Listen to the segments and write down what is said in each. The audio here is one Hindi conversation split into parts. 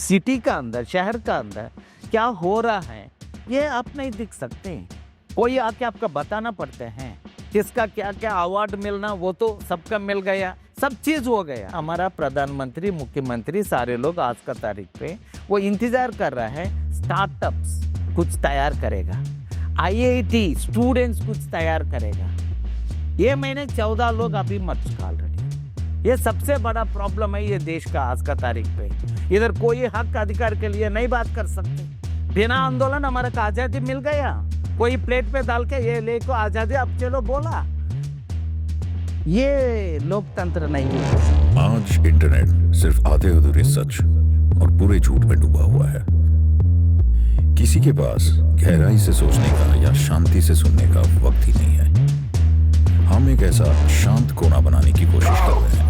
सिटी का अंदर, शहर का अंदर क्या हो रहा है ये आप नहीं दिख सकते। कोई आके आपका बताना पड़ते हैं, किसका क्या क्या अवार्ड मिलना वो तो सबका मिल गया, सब चीज हो गया। हमारा प्रधानमंत्री, मुख्यमंत्री, सारे लोग आज का तारीख पे वो इंतजार कर रहा है, स्टार्टअप्स कुछ तैयार करेगा, IIT स्टूडेंट्स कुछ तैयार करेगा। ये मैंने 14 लोग अभी मर चुका ऑलरेडी। ये सबसे बड़ा प्रॉब्लम है ये देश का आज का तारीख पे। इधर कोई हक अधिकार के लिए नहीं बात कर सकते। बिना आंदोलन हमारा को आजादी मिल गया, कोई प्लेट पे डाल के ये ले को आजादी अब चलो बोला। ये लोकतंत्र नहीं है। आज इंटरनेट सिर्फ आधे अधूरे सच और पूरे झूठ में डूबा हुआ है। किसी के पास गहराई से सोचने का या शांति से सुनने का वक्त ही नहीं है। हम एक ऐसा शांत कोना बनाने की कोशिश कर रहे हैं।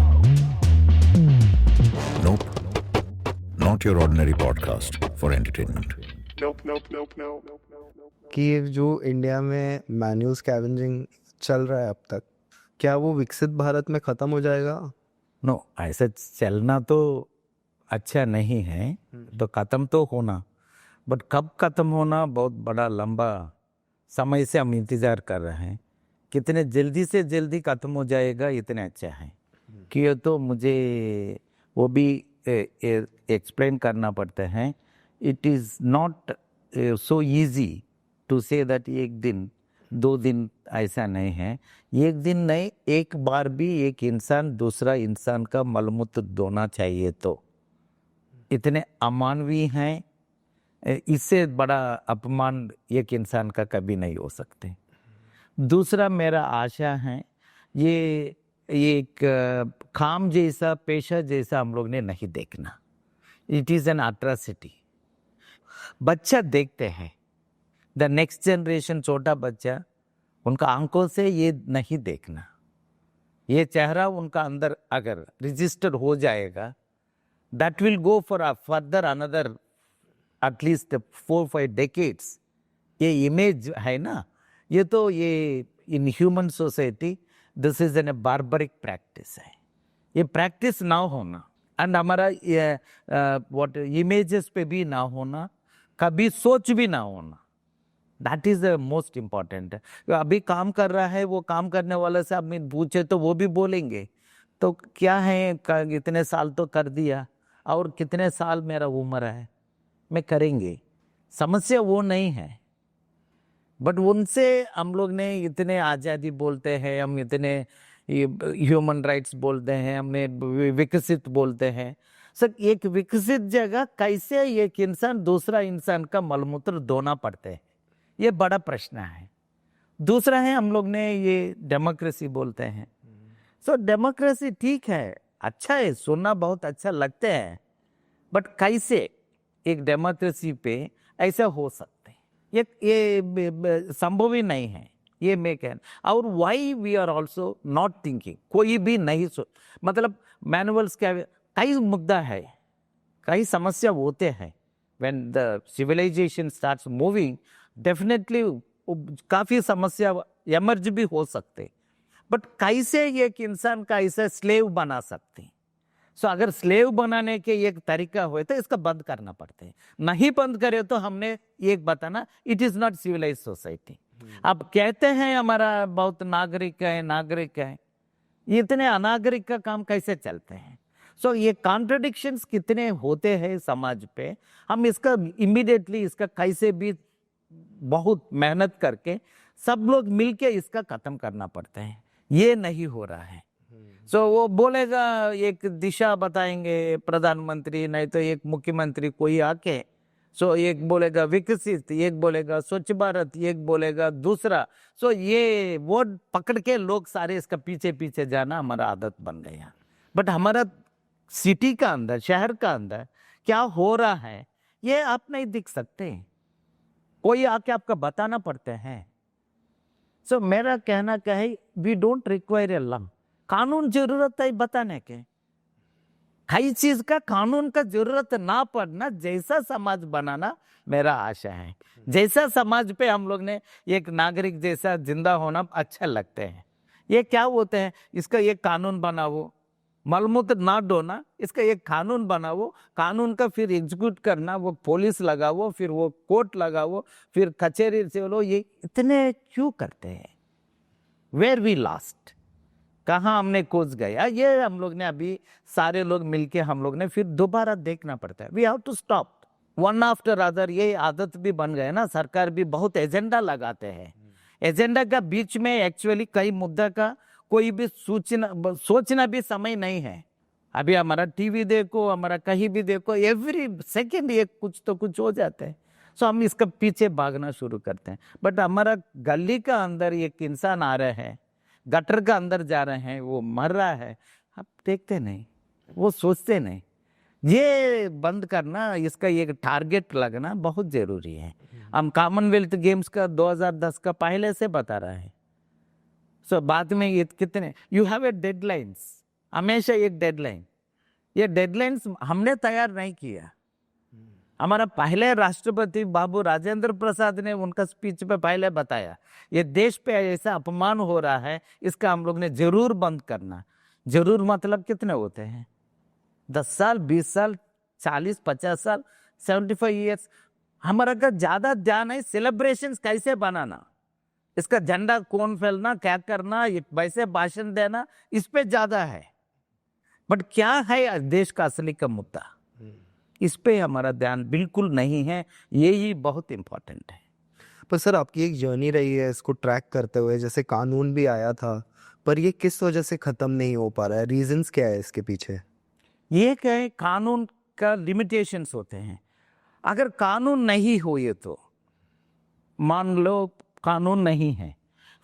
Nope, not your ordinary podcast for entertainment. कि जो इंडिया में मैनुअल स्कैवेंजिंग चल रहा है अब तक, क्या वो विकसित भारत में खत्म हो जाएगा? नो, ऐसा चलना तो अच्छा नहीं है, तो खत्म तो होना, बट कब खत्म होना बहुत बड़ा लंबा समय से हम इंतजार कर रहे हैं। कितने जल्दी से जल्दी खत्म हो जाएगा इतने अच्छा है कि ये तो मुझे वो भी एक्सप्लेन करना पड़ता है। It is not so easy to say that एक दिन 2 दिन ऐसा नहीं है। एक दिन नहीं, एक बार भी एक इंसान दूसरा इंसान का मलमूत्र धोना चाहिए तो इतने अमानवीय हैं, इससे बड़ा अपमान एक इंसान का कभी नहीं हो सकते। दूसरा मेरा आशा है ये एक काम जैसा, पेशा जैसा हम लोग ने नहीं देखना। It is an atrocity. बच्चा देखते हैं, द नेक्स्ट जनरेशन, छोटा बच्चा, उनका आंखों से ये नहीं देखना। ये चेहरा उनका अंदर अगर रजिस्टर हो जाएगा, that will go for a further another at least 4-5 decades. ये इमेज है ना, ये तो ये in human society this is an barbaric practice है। ये प्रैक्टिस ना होना एंड हमारा व्हाट इमेजेस पे भी ना होना, कभी सोच भी ना होना, that is the most important. अभी काम कर रहा है, वो काम करने वाले से आप पूछे तो वो भी बोलेंगे तो क्या है, इतने साल तो कर दिया और कितने साल मेरा उम्र है, मैं करेंगे। समस्या वो नहीं है, बट उनसे हम लोग ने इतने आज़ादी बोलते हैं, हम इतने ह्यूमन राइट्स बोलते हैं, हमने विकसित बोलते हैं। सर, एक विकसित जगह कैसे एक इंसान दूसरा इंसान का मलमूत्र धोना पड़ते हैं, ये बड़ा प्रश्न है। दूसरा है, हम लोग ने ये डेमोक्रेसी बोलते हैं। सो डेमोक्रेसी ठीक है, अच्छा है, सुनना बहुत अच्छा लगता है, बट कैसे एक डेमोक्रेसी पे ऐसा हो सकते हैं, ये संभव ही नहीं है। ये मैं कह, और why we are also not thinking, कोई भी नहीं मतलब मैनुअल्स क्या, कई मुद्दा है, कई समस्या होते हैं। When the civilisation starts moving, definitely काफ़ी समस्या एमर्ज भी हो सकते, बट कैसे एक इंसान का ऐसा स्लेव बना सकते हैं। सो अगर स्लेव बनाने के एक तरीका हो तो इसका बंद करना पड़ता है। नहीं बंद करे तो हमने एक बताना, it is not civilise society. अब कहते हैं हमारा बहुत नागरिक है, नागरिक है, इतने अनागरिक का काम कैसे चलते हैं। सो ये कॉन्ट्रडिक्शंस कितने होते हैं समाज पे, हम इसका इमीडिएटली इसका कैसे भी बहुत मेहनत करके सब लोग मिलके इसका खत्म करना पड़ता है। ये नहीं हो रहा है। सो वो बोलेगा, एक दिशा बताएंगे प्रधानमंत्री, नहीं तो एक मुख्यमंत्री कोई आके, सो एक बोलेगा विकसित, एक बोलेगा स्वच्छ भारत, एक बोलेगा दूसरा। सो ये वर्ड पकड़ के लोग सारे इसका पीछे पीछे जाना हमारा आदत बन गया। बट हमारा सिटी का अंदर, शहर का अंदर क्या हो रहा है ये आप नहीं दिख सकते, कोई आके आपका बताना पड़ते हैं। सो मेरा कहना क्या है, we don't require a law. कानून जरूरत है बताने के, कई चीज का कानून का जरूरत ना पड़ना, जैसा समाज बनाना मेरा आशा है। जैसा समाज पे हम लोग ने एक नागरिक जैसा जिंदा होना अच्छा लगते हैं। ये क्या होते हैं, इसका एक कानून बनाओ, मलमूत्र ना ढोना, इसका एक कानून बनाओ, कानून का फिर एग्जीक्यूट करना, वो पुलिस लगाओ, फिर वो कोर्ट लगाओ, फिर कचहरी से लो, ये इतने क्यों करते हैं? वेयर वी लास्ट, कहाँ हमने कूद गया, ये हम लोग ने अभी सारे लोग मिलके हम लोग ने फिर दोबारा देखना पड़ता है। We have to stop one after other, ये आदत भी बन गए ना। सरकार भी बहुत एजेंडा लगाते हैं, एजेंडा का बीच में एक्चुअली कई मुद्दा का कोई भी सोचना भी समय नहीं है। अभी हमारा टीवी देखो, हमारा कहीं भी देखो, एवरी सेकेंड ये कुछ तो कुछ हो जाता है। सो हम इसका पीछे भागना शुरू करते हैं। बट हमारा गली का अंदर एक इंसान आ रहा है, गटर का अंदर जा रहे हैं, वो मर रहा है, आप देखते नहीं, वो सोचते नहीं। ये बंद करना, इसका एक टारगेट लगना बहुत जरूरी है। हम कॉमनवेल्थ गेम्स का 2010 का पहले से बता रहे हैं। सो बाद में ये कितने, यू हैव ए डेडलाइंस, हमेशा एक डेडलाइन, ये डेडलाइंस हमने तैयार नहीं किया। हमारा पहले राष्ट्रपति बाबू राजेंद्र प्रसाद ने उनका स्पीच पे पहले बताया, ये देश पे ऐसा अपमान हो रहा है, इसका हम लोग ने जरूर बंद करना। जरूर मतलब कितने होते हैं? 10 साल, 20 साल, 40, 50 साल, 75 ईयर्स। हमारा का ज्यादा ध्यान है सेलिब्रेशंस कैसे बनाना, इसका झंडा कौन फैलना, क्या करना, वैसे भाषण देना, इस पे ज्यादा है। बट क्या है देश का असली का मुद्दा, इस पे हमारा ध्यान बिल्कुल नहीं है। यही बहुत इंपॉर्टेंट है। पर सर आपकी एक जर्नी रही है इसको ट्रैक करते हुए, जैसे कानून भी आया था, पर ये किस वजह से खत्म नहीं हो पा रहा है? रीजंस क्या है इसके पीछे? ये क्या है, कानून का लिमिटेशंस होते हैं। अगर कानून नहीं हो, ये तो मान लो कानून नहीं है,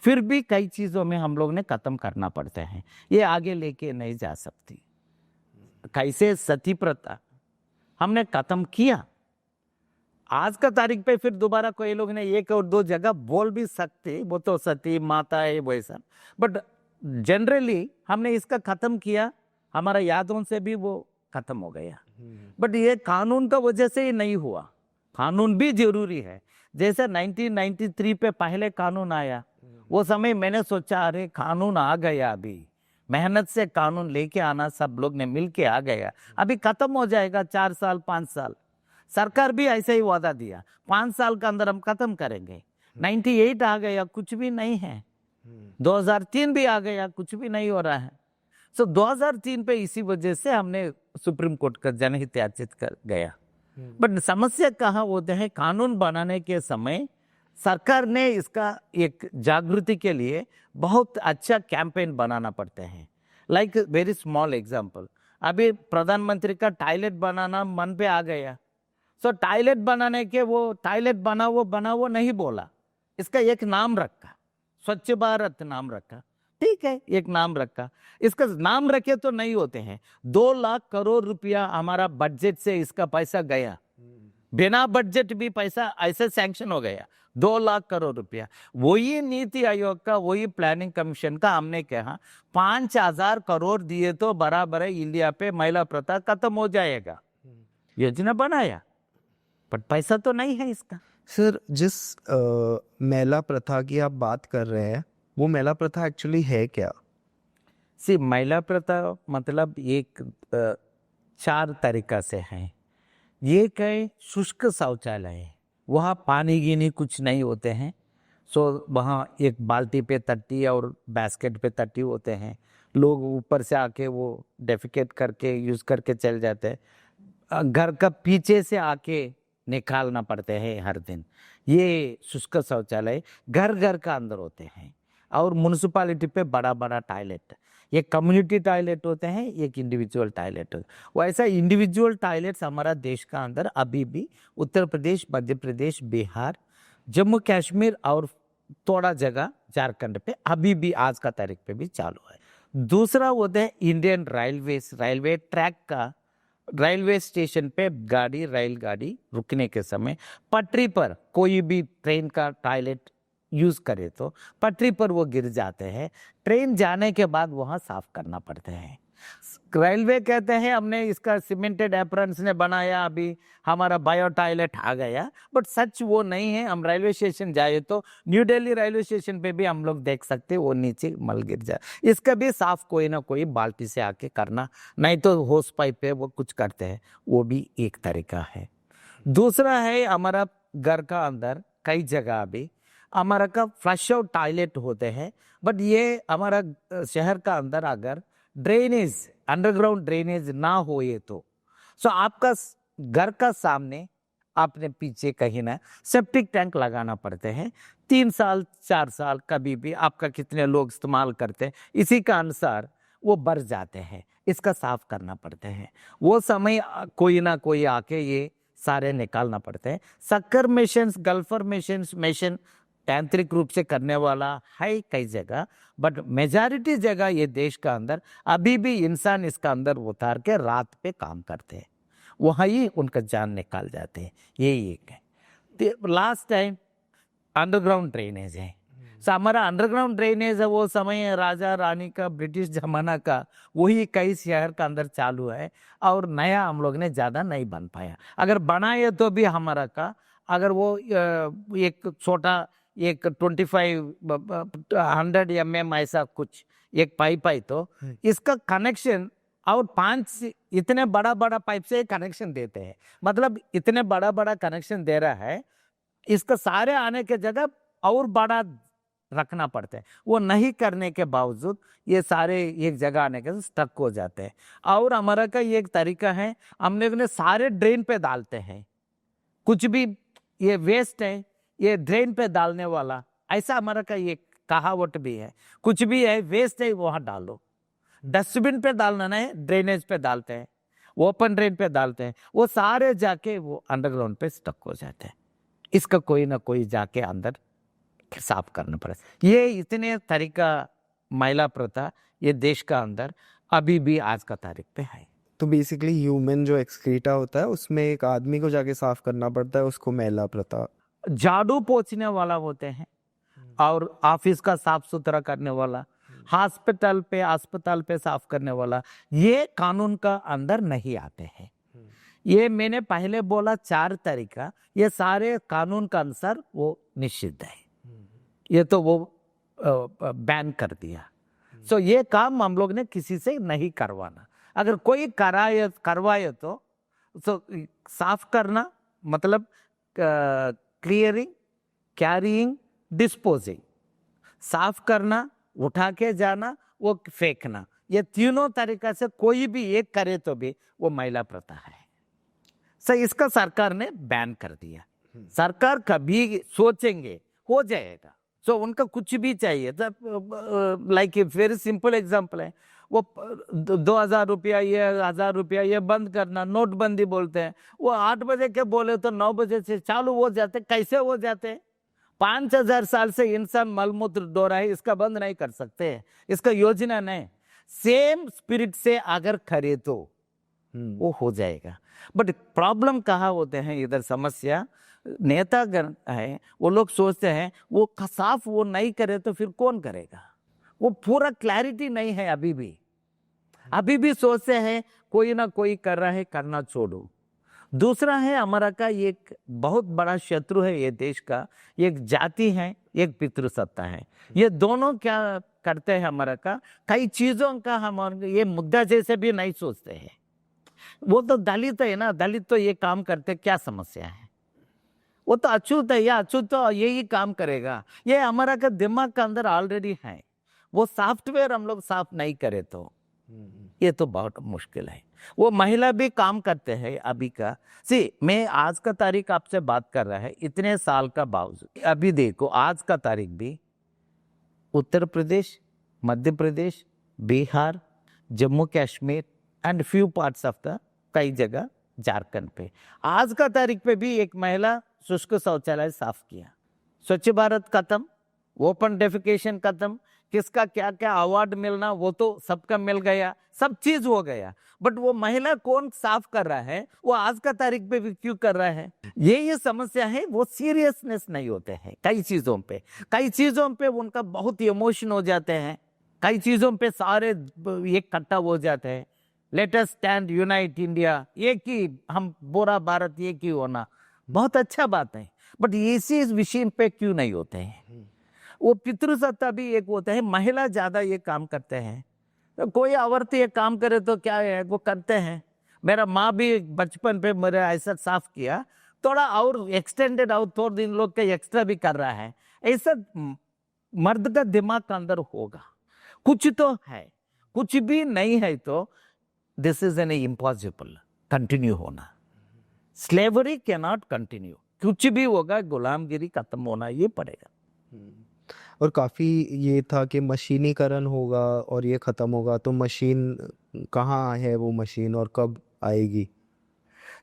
फिर भी कई चीजों में हम लोग ने खत्म करना पड़ता है, ये आगे लेके नहीं जा सकती। कैसे सती प्रथा हमने खत्म किया, आज का तारीख पे फिर दोबारा कोई लोग ने एक और दो जगह बोल भी सकते, वो तो सती माता है वैसा, बट जनरली हमने इसका खत्म किया, हमारा यादों से भी वो खत्म हो गया। बट ये कानून का वजह से ही नहीं हुआ। कानून भी जरूरी है। जैसे 1993 पे पहले कानून आया, वो समय मैंने सोचा अरे कानून आ गया, अभी मेहनत से कानून लेके आना, सब लोग ने मिल के आ गया, अभी खत्म हो जाएगा 4 साल 5 साल। सरकार भी ऐसे ही वादा दिया 5 साल के अंदर हम खत्म करेंगे। 98 आ गया, कुछ भी नहीं है। 2003 भी आ गया, कुछ भी नहीं हो रहा है। सो 2003 पे इसी वजह से हमने सुप्रीम कोर्ट का जनहित याचित कर गया। बट समस्या कहाँ होते हैं, कानून बनाने के समय सरकार ने इसका एक जागृति के लिए बहुत अच्छा कैंपेन बनाना पड़ते हैं। लाइक वेरी स्मॉल एग्जांपल, अभी प्रधानमंत्री का टॉयलेट बनाना मन पे आ गया। सो टॉयलेट बनाने के, वो टॉयलेट बनाओ नहीं बोला, इसका एक नाम रखा, स्वच्छ भारत नाम रखा, ठीक है, एक नाम रखा। इसका नाम रखे तो नहीं होते हैं, 2 लाख करोड़ रुपया हमारा बजट से इसका पैसा गया, बिना बजट भी पैसा ऐसे सैंक्शन हो गया, 2 लाख करोड़ रुपया। वही नीति आयोग का, वही प्लानिंग कमीशन का हमने कहा 5000 करोड़ दिए तो बराबर है, इंडिया पे महिला प्रथा खत्म हो जाएगा, योजना बनाया, बट पैसा तो नहीं है इसका। सर जिस महिला प्रथा की आप बात कर रहे हैं, वो महिला प्रथा एक्चुअली है क्या? महिला प्रथा मतलब एक 4 तरीका से है। ये कहे शुष्क शौचालय है, वहाँ पानी गिनी कुछ नहीं होते हैं। सो वहाँ एक बाल्टी पे टट्टी और बास्केट पे टट्टी होते हैं, लोग ऊपर से आके वो डेफिकेट करके यूज करके चल जाते हैं, घर का पीछे से आके निकालना पड़ते हैं हर दिन। ये शुष्क शौचालय घर घर का अंदर होते हैं। और म्यूनिसिपालिटी पे बड़ा बड़ा टॉयलेट, ये कम्युनिटी टॉयलेट होते हैं, एक इंडिविजुअल टॉयलेट होता है। वैसा इंडिविजुअल टॉयलेट्स हमारा देश का अंदर अभी भी उत्तर प्रदेश, मध्य प्रदेश, बिहार, जम्मू कश्मीर और थोड़ा जगह झारखंड पे अभी भी आज का तारीख पे भी चालू है। दूसरा होता है इंडियन रेलवेज, रेलवे ट्रैक का, रेलवे स्टेशन पे गाड़ी, रेलगाड़ी रुकने के समय पटरी पर कोई भी ट्रेन का टॉयलेट यूज करे तो पटरी पर वो गिर जाते हैं, ट्रेन जाने के बाद वहाँ साफ करना पड़ते हैं। रेलवे कहते हैं हमने इसका सीमेंटेड एप्रन्स ने बनाया, अभी हमारा बायो टॉयलेट आ गया, बट सच वो नहीं है। हम रेलवे स्टेशन जाए तो न्यू दिल्ली रेलवे स्टेशन पे भी हम लोग देख सकते हैं वो नीचे मल गिर जाए। इसका भी साफ कोई ना कोई बाल्टी से आके करना, नहीं तो होस पाइप पे वो कुछ करते हैं, वो भी एक तरीका है। दूसरा है हमारा घर का अंदर कई जगह भी हमारा का फ्लश आउट टॉयलेट होते हैं, बट ये हमारा शहर का अंदर अगर ड्रेनेज अंडरग्राउंड ड्रेनेज ना हो ये तो सो आपका घर का सामने आपने पीछे कहीं ना सेप्टिक टैंक लगाना पड़ते हैं। 3 साल 4 साल कभी भी आपका कितने लोग इस्तेमाल करते हैं इसी का अनुसार वो बढ़ जाते हैं, इसका साफ करना पड़ते हैं। वो समय कोई ना कोई आके ये सारे निकालना पड़ते हैं। शक्कर मेशंस गल्फर मेशन तांत्रिक रूप से करने वाला है कई जगह, बट मेजॉरिटी जगह ये देश का अंदर अभी भी इंसान इसका अंदर उतार के रात पे काम करते हैं, वहाँ ही उनका जान निकाल जाते हैं। यही एक है। लास्ट टाइम अंडरग्राउंड ड्रेनेज है। सो हमारा अंडरग्राउंड ड्रेनेज है वो समय राजा रानी का ब्रिटिश जमाना का, वही कई शहर का अंदर चालू है और नया हम लोग ने ज़्यादा नहीं बन पाया। अगर बनाए तो भी हमारा का अगर वो एक छोटा एक 2500 mm ऐसा कुछ एक पाइप है तो इसका कनेक्शन और 5 इतने बड़ा बड़ा पाइप से कनेक्शन देते हैं, मतलब इतने बड़ा बड़ा कनेक्शन दे रहा है, इसका सारे आने के जगह और बड़ा रखना पड़ता है। वो नहीं करने के बावजूद ये सारे एक जगह आने के स्टक हो जाते हैं। और हमारा का ये एक तरीका है, हमने सारे ड्रेन पे डालते हैं, कुछ भी ये वेस्ट है ये ड्रेन पे डालने वाला, ऐसा हमारा का ये कहावत भी है। कुछ भी है वेस्ट है वहां डालो, डस्टबिन पे डालना नहीं, ड्रेनेज पे डालते हैं, ओपन ड्रेन पे डालते हैं, वो सारे जाके वो अंडरग्राउंड पे स्टक हो जाते हैं। इसका कोई ना कोई जाके अंदर साफ करना पड़े। ये इतने तरीका महिला प्रथा ये देश का अंदर अभी भी आज का तारीख पे है। तो बेसिकली ह्यूमन जो एक्सक्रीटा होता है उसमें एक आदमी को जाके साफ करना पड़ता है, उसको महिला प्रथा। झाड़ू पोंछने वाला होते हैं और ऑफिस का साफ सुथरा करने वाला, हॉस्पिटल पे अस्पताल पे साफ करने वाला, ये कानून का अंदर नहीं आते हैं। ये मैंने पहले बोला 4 तरीका, ये सारे कानून का अनुसार वो निषिद्ध है, ये तो वो बैन कर दिया। सो ये काम हम लोग ने किसी से नहीं करवाना। अगर कोई करवाए तो साफ करना मतलब क्लियरिंग, कैरिंग, डिस्पोजिंग, साफ करना, उठा के जाना, वो फेंकना, ये तीनों तरीका से कोई भी एक करे तो भी वो महिला प्रथा है। सो इसका सरकार ने बैन कर दिया। सरकार कभी सोचेंगे हो जाएगा, सो उनका कुछ भी चाहिए। लाइक वेरी सिंपल एग्जांपल है, वो 2000 रुपया ये 1000 रुपया ये बंद करना, नोटबंदी बोलते हैं, वो 8 बजे के बोले तो 9 बजे से चालू हो जाते। कैसे हो जाते? 5000 साल से इंसान मलमूत्र डो रहा है, इसका बंद नहीं कर सकते, इसका योजना नहीं। सेम स्पिरिट से अगर करे तो वो हो जाएगा। बट प्रॉब्लम कहाँ होते हैं इधर, समस्या नेतागण है, वो लोग सोचते हैं वो साफ वो नहीं करे तो फिर कौन करेगा, वो पूरा क्लैरिटी नहीं है। अभी भी सोचते हैं कोई ना कोई कर रहा है, करना छोड़ो। दूसरा है हमारा का एक बहुत बड़ा शत्रु है ये देश का, एक जाति है, एक पितृसत्ता है। ये दोनों क्या करते हैं हमारा का, कई चीजों का हम ये मुद्दा जैसे भी नहीं सोचते हैं। वो तो दलित है ना, दलित तो ये काम करते, क्या समस्या है? वो तो अछूत है, या अछूत तो यही काम करेगा। ये हमारा का दिमाग का अंदर ऑलरेडी है, वो सॉफ्टवेयर हम लोग साफ नहीं करे तो ये तो बहुत मुश्किल है। वो महिला भी काम करते हैं अभी का। मैं आज का तारीख आपसे बात कर रहा है इतने साल का बावजूद, अभी देखो आज का तारीख भी Uttar Pradesh, Madhya Pradesh, Bihar, Jammu Kashmir and few parts of the कई जगह झारखंड पे आज का तारीख पे भी एक महिला शुष्क शौचालय साफ किया। स्वच्छ भारत खत्म, ओपन डेफिकेशन खत्म, किसका क्या क्या अवार्ड मिलना वो तो सबका मिल गया, सब चीज हो गया। बट वो महिला कौन साफ कर रहा है, वो आज का तारीख पे भी क्यों कर रहा है? ये समस्या है। वो सीरियसनेस नहीं होते हैं कई चीजों पे उनका बहुत इमोशन हो जाते हैं। कई चीजों पे सारे एक इकट्ठा हो जाते हैं। Let us stand unite India, एक ही हम पूरा भारत एक ही होना बहुत अच्छा बात है, बट इसी विषय पे क्यों नहीं होते हैं? वो पितृसत्ता भी एक होता है, महिला ज्यादा ये काम करते हैं। तो कोई औरत ये काम करे तो क्या है, वो करते हैं। मेरा माँ भी बचपन पे मेरे ऐसा साफ किया, थोड़ा और एक्सटेंडेड और थोड़ा दिन लोग का एक्स्ट्रा भी कर रहा है। ऐसा मर्द का दिमाग का अंदर होगा, कुछ तो है, कुछ भी नहीं है तो this is an impossible continue होना। स्लेवरी कैन नॉट कंटिन्यू, कुछ भी होगा गुलामगिरी खत्म होना ये पड़ेगा। और काफ़ी ये था कि मशीनीकरण होगा और ये ख़त्म होगा, तो मशीन कहाँ है वो मशीन और कब आएगी?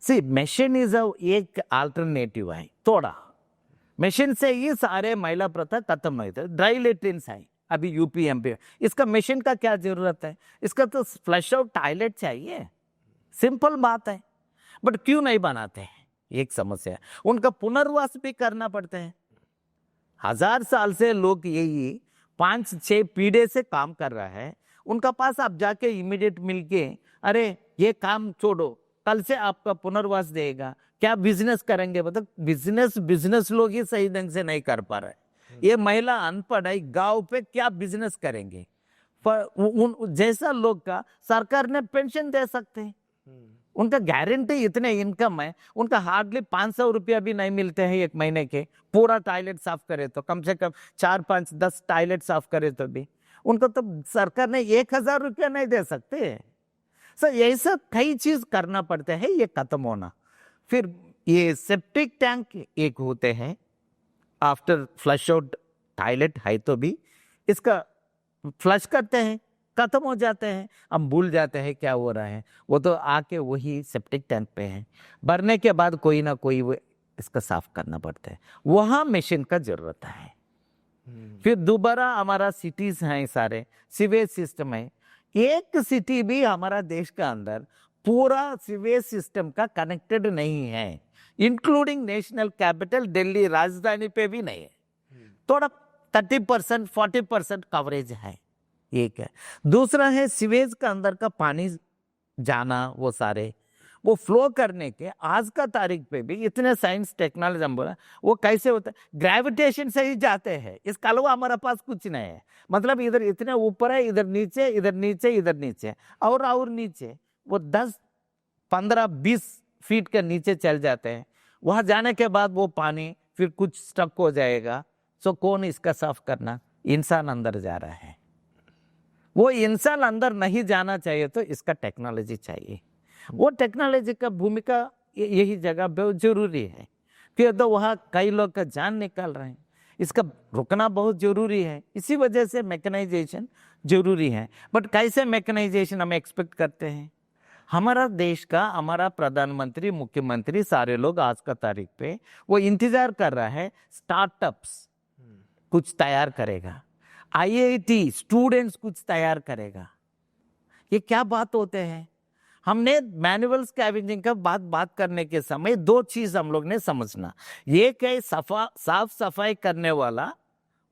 सी मशीन इज एक अल्टरनेटिव है, थोड़ा मशीन से ही सारे महिला प्रथा खत्म नहीं थे। ड्राई लेट्रिन्स है अभी यूपी एमपी, इसका मशीन का क्या जरूरत है? इसका तो फ्लश आउट टॉयलेट चाहिए, सिंपल बात है। बट क्यों नहीं बनाते हैं, एक समस्या है। उनका पुनर्वास भी करना पड़ता है। 1000 साल से लोग यही 5-6 पीढ़ी से काम कर रहा है। उनका पास आप जाके इमीडिएट मिलके, अरे ये काम छोड़ो, कल से आपका पुनर्वास देगा, क्या बिजनेस करेंगे? मतलब बिजनेस लोग ही सही ढंग से नहीं कर पा रहे। ये महिला अनपढ़ है, गांव पे क्या बिजनेस करेंगे? पर जैसा लोग का सरकार ने पेंशन दे सकते हैं, उनका गारंटी इतने इनकम है, उनका हार्डली 500 रुपया भी नहीं मिलते हैं एक महीने के। पूरा टॉयलेट साफ करे तो कम से कम 4-5-10 टॉयलेट साफ करे तो भी उनको तो सरकार ने 1000 रुपया नहीं दे सकते। सो ऐसा कई चीज करना पड़ता है ये खत्म होना। फिर ये सेप्टिक टैंक एक होते हैं, आफ्टर फ्लश आउट टॉयलेट है तो भी इसका फ्लश करते हैं, खत्म हो जाते हैं, हम भूल जाते हैं क्या हो रहा है। वो तो आके वही सेप्टिक टैंक पे है, भरने के बाद कोई ना कोई वो इसका साफ करना पड़ता है, वहां मशीन का जरूरत है। फिर दोबारा हमारा सिटीज हैं, सारे सीवेज सिस्टम है। एक सिटी भी हमारा देश का अंदर पूरा सीवेज सिस्टम का कनेक्टेड नहीं है, इंक्लूडिंग नेशनल कैपिटल दिल्ली राजधानी पे भी नहीं है। थोड़ा 30% 40% कवरेज है, एक है। दूसरा है सीवेज का अंदर का पानी जाना, वो सारे वो फ्लो करने के आज का तारीख पे भी इतने साइंस टेक्नोलॉजी हम बोला वो कैसे होता है, ग्रेविटेशन से ही जाते हैं। इसका अलावा हमारा पास कुछ नहीं है। मतलब इधर इतने ऊपर है, इधर नीचे, इधर नीचे, इधर नीचे और नीचे, वो 10-15-20 फीट के नीचे चल जाते हैं। वहां जाने के बाद वो पानी फिर कुछ स्टक हो जाएगा। सो कौन इसका साफ करना? इंसान अंदर जा रहा है, वो इंसान अंदर नहीं जाना चाहिए, तो इसका टेक्नोलॉजी चाहिए। वो टेक्नोलॉजी का भूमिका यही जगह बहुत जरूरी है। फिर तो वहाँ कई लोग का जान निकाल रहे हैं, इसका रुकना बहुत जरूरी है। इसी वजह से मैकेनाइजेशन जरूरी है। बट कैसे मैकेनाइजेशन हम एक्सपेक्ट करते हैं? हमारा देश का हमारा प्रधानमंत्री, मुख्यमंत्री, सारे लोग आज का तारीख पे वो इंतजार कर रहा है स्टार्टअप्स कुछ तैयार करेगा, IIT स्टूडेंट्स कुछ तैयार करेगा। ये क्या बात होते हैं? हमने मैनुअल स्कैवेंजिंग का बात करने के समय 2 चीज हम लोग ने समझना। एक है साफ सफाई करने वाला,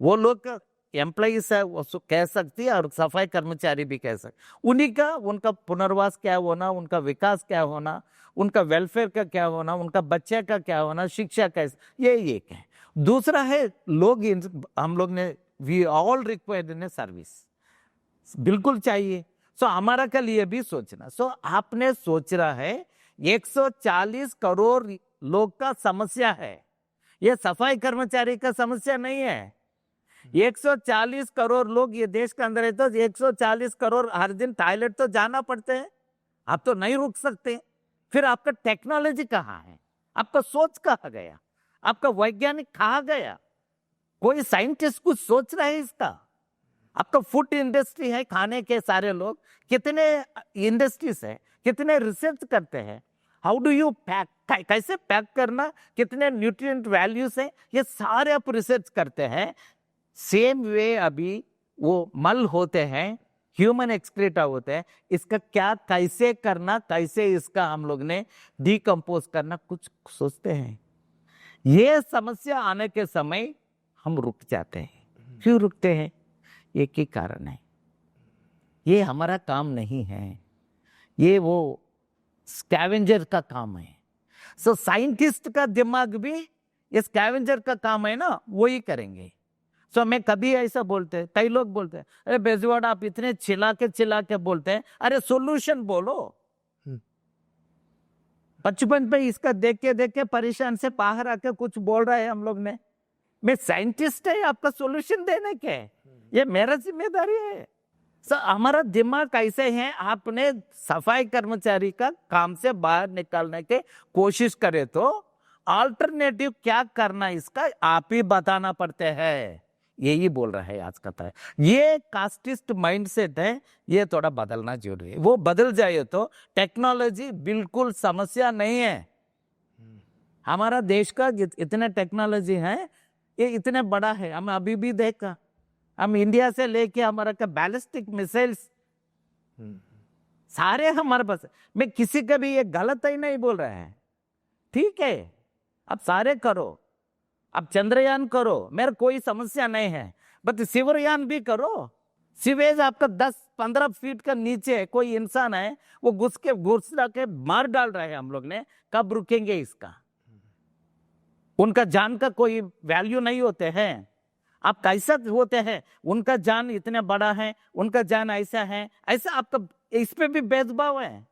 वो लोग एम्प्लॉइज है वो कह सकती है, और सफाई कर्मचारी भी कह सकते। उन्हीं का उनका पुनर्वास क्या होना, उनका विकास क्या होना, उनका वेलफेयर का क्या होना, उनका बच्चे का क्या होना, शिक्षा कैसे, ये एक है। दूसरा है लोग, हम लोग ने we all required in service, बिल्कुल चाहिए। सो हमारा के लिए भी सोचना। सो आपने सोच रहा है 140 करोड़ लोग का समस्या है, ये सफाई कर्मचारी का समस्या नहीं है। 140 करोड़ लोग ये देश के अंदर है, तो 140 करोड़ हर दिन टॉयलेट तो जाना पड़ते हैं, आप तो नहीं रुक सकते। फिर आपका टेक्नोलॉजी कहाँ है? आपका सोच कहाँ गया? आपका वैज्ञानिक कहाँ गया? कोई साइंटिस्ट कुछ सोच रहा है इसका? आपका फूड इंडस्ट्री है, खाने के सारे लोग, कितने इंडस्ट्रीज है, कितने रिसर्च करते हैं, हाउ डू यू पैक, कैसे पैक करना, कितने न्यूट्रिएंट वैल्यूज है, ये सारे आप रिसर्च करते हैं। सेम वे अभी वो मल होते हैं, ह्यूमन एक्सक्रीटा होते हैं, इसका क्या कैसे करना, कैसे इसका हम लोग ने डिकम्पोज करना, कुछ सोचते हैं। ये समस्या आने के समय हम रुक जाते हैं। क्यों रुकते हैं? एक ही कारण है, ये हमारा काम नहीं है, ये वो स्कैवेंजर का काम है। सो साइंटिस्ट का दिमाग भी ये स्कैवेंजर का काम है ना, वही करेंगे। सो मैं कभी ऐसा बोलते हैं, कई लोग बोलते हैं, अरे बेजवाड़ा आप इतने चिल्ला के बोलते हैं, अरे सोल्यूशन बोलो। बचपन पे इसका देख के परेशान से बाहर आके कुछ बोल रहा है हम लोग ने, मैं साइंटिस्ट है आपका सोल्यूशन देने के, ये मेरा जिम्मेदारी है। सो हमारा दिमाग कैसे है, आपने सफाई कर्मचारी का काम से बाहर निकालने के कोशिश करे तो अल्टरनेटिव क्या करना इसका आप ही बताना पड़ते हैं, यही बोल रहा है आज का था। ये कास्टिस्ट माइंडसेट है, ये थोड़ा बदलना जरूरी है। वो बदल जाए तो टेक्नोलॉजी बिल्कुल समस्या नहीं है। हमारा देश का इतने टेक्नोलॉजी है, ये इतने बड़ा है, हम अभी भी देखा, हम इंडिया से लेके हमारा का बैलिस्टिक मिसाइल्स सारे हमारे पास। मैं किसी का भी ये गलत ही नहीं बोल रहा है, ठीक है अब सारे करो, अब चंद्रयान करो, मेरा कोई समस्या नहीं है, बट शिवरयान भी करो। सीवेज आपका 10-15 फीट का नीचे कोई इंसान है, वो घुस के मार डाल रहा है, हम लोग ने कब रुकेंगे इसका? उनका जान का कोई वैल्यू नहीं होते हैं। आप कैसा होते हैं, उनका जान इतना बड़ा है, उनका जान ऐसा है, ऐसा आपका इस पे भी भेदभाव है।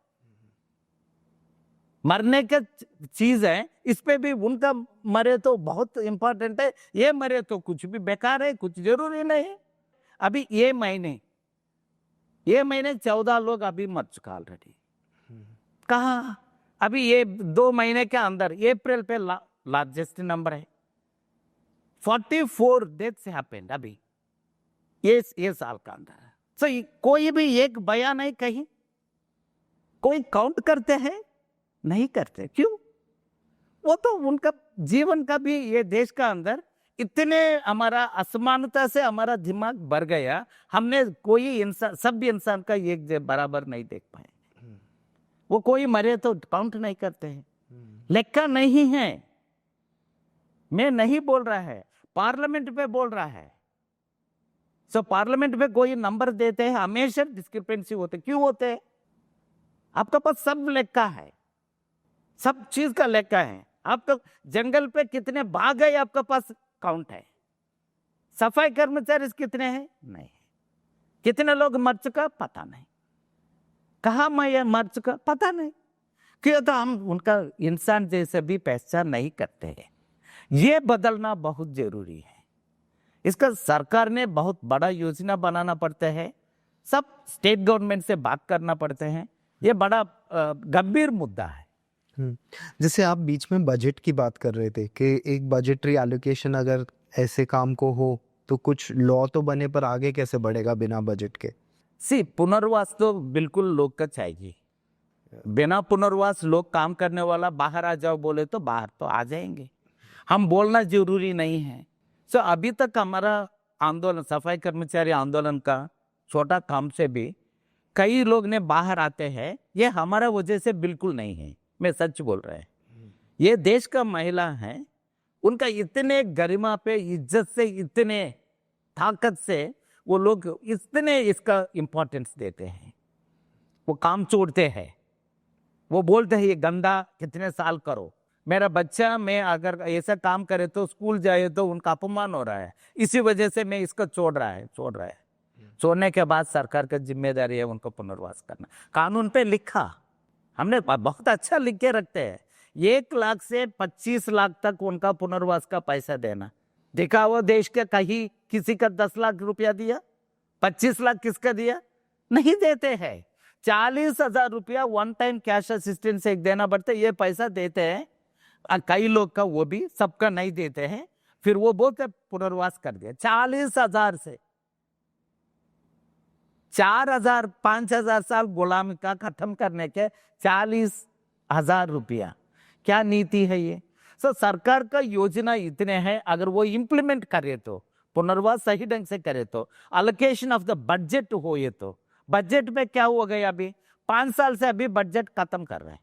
मरने का चीज है, इस पे भी उनका मरे तो बहुत इंपॉर्टेंट है, ये मरे तो कुछ भी बेकार है, कुछ जरूरी नहीं है। अभी ये महीने 14 लोग अभी मर चुका ऑलरेडी। कहा अभी ये 2 महीने के अंदर अप्रैल पे लार्जेस्ट नंबर है, 44 डेथ्स हैपेंड अभी ये साल का अंदर। सो कोई भी एक बयान नहीं कहीं, कोई काउंट करते हैं नहीं करते, क्यों? वो तो उनका जीवन का भी, ये देश का अंदर इतने हमारा असमानता से हमारा दिमाग बढ़ गया, हमने कोई इंसान, सब इंसान का एक बराबर नहीं देख पाए। वो कोई मरे तो काउंट नहीं करते हैं, लेखा नहीं है। मैं नहीं बोल रहा है, पार्लियामेंट पे बोल रहा है। सो पार्लियामेंट पे कोई नंबर देते हैं, हमेशा डिस्क्रिपेंसी होते, क्यों होते? आपका पास सब लेखा है, सब चीज का लेखा है। आपका जंगल पे कितने बाघ है, आपका पास काउंट है। सफाई कर्मचारी कितने हैं, नहीं। कितने लोग मर चुका, पता नहीं। कहा मैं मर चुका, पता नहीं। क्यों? तो हम उनका इंसान जैसे भी पहचान नहीं करते हैं। ये बदलना बहुत जरूरी है। इसका सरकार ने बहुत बड़ा योजना बनाना पड़ता है, सब स्टेट गवर्नमेंट से बात करना पड़ते हैं। ये बड़ा गंभीर मुद्दा है। जैसे आप बीच में बजट की बात कर रहे थे कि एक बजटरी एलोकेशन अगर ऐसे काम को हो तो कुछ लॉ तो बने, पर आगे कैसे बढ़ेगा बिना बजट के? पुनर्वास तो बिल्कुल लोग का चाहिए। बिना पुनर्वास लोग काम करने वाला बाहर आ जाओ बोले तो बाहर तो आ जाएंगे, हम बोलना जरूरी नहीं है। सो अभी तक हमारा आंदोलन, सफाई कर्मचारी आंदोलन का छोटा काम से भी कई लोग ने बाहर आते हैं, ये हमारा वजह से बिल्कुल नहीं है, मैं सच बोल रहा है। ये देश का महिला है, उनका इतने गरिमा पे, इज्जत से, इतने ताकत से वो लोग इतने इसका इम्पोर्टेंस देते हैं। वो काम छोड़ते हैं, वो बोलते हैं ये गंदा कितने साल करो, मेरा बच्चा मैं अगर ऐसा काम करे तो स्कूल जाए तो उनका अपमान हो रहा है, इसी वजह से मैं इसको छोड़ रहा है। छोड़ने के बाद सरकार का जिम्मेदारी है उनको पुनर्वास करना। कानून पे लिखा, हमने बहुत अच्छा लिख के रखते हैं, 1 लाख से 25 लाख तक उनका पुनर्वास का पैसा देना। देखा वो देश के कहीं किसी का 10 लाख रुपया दिया, 25 लाख किसका दिया? नहीं देते हैं। 40,000 रुपया वन टाइम कैश असिस्टेंस एक देना पड़ता है, ये पैसा देते हैं। कई लोग का वो भी, सबका नहीं देते हैं, फिर वो बोलते पुनर्वास कर दिया। 40,000 से 4,000 5,000 साल गुलामी का खत्म करने के 40,000 रुपया, क्या नीति है ये? सो सरकार का योजना इतने हैं, अगर वो इम्प्लीमेंट करे तो, पुनर्वास सही ढंग से करे तो, अलोकेशन ऑफ द बजट हो, ये तो बजट में क्या हो गया? अभी 5 साल से अभी बजट खत्म कर रहे हैं।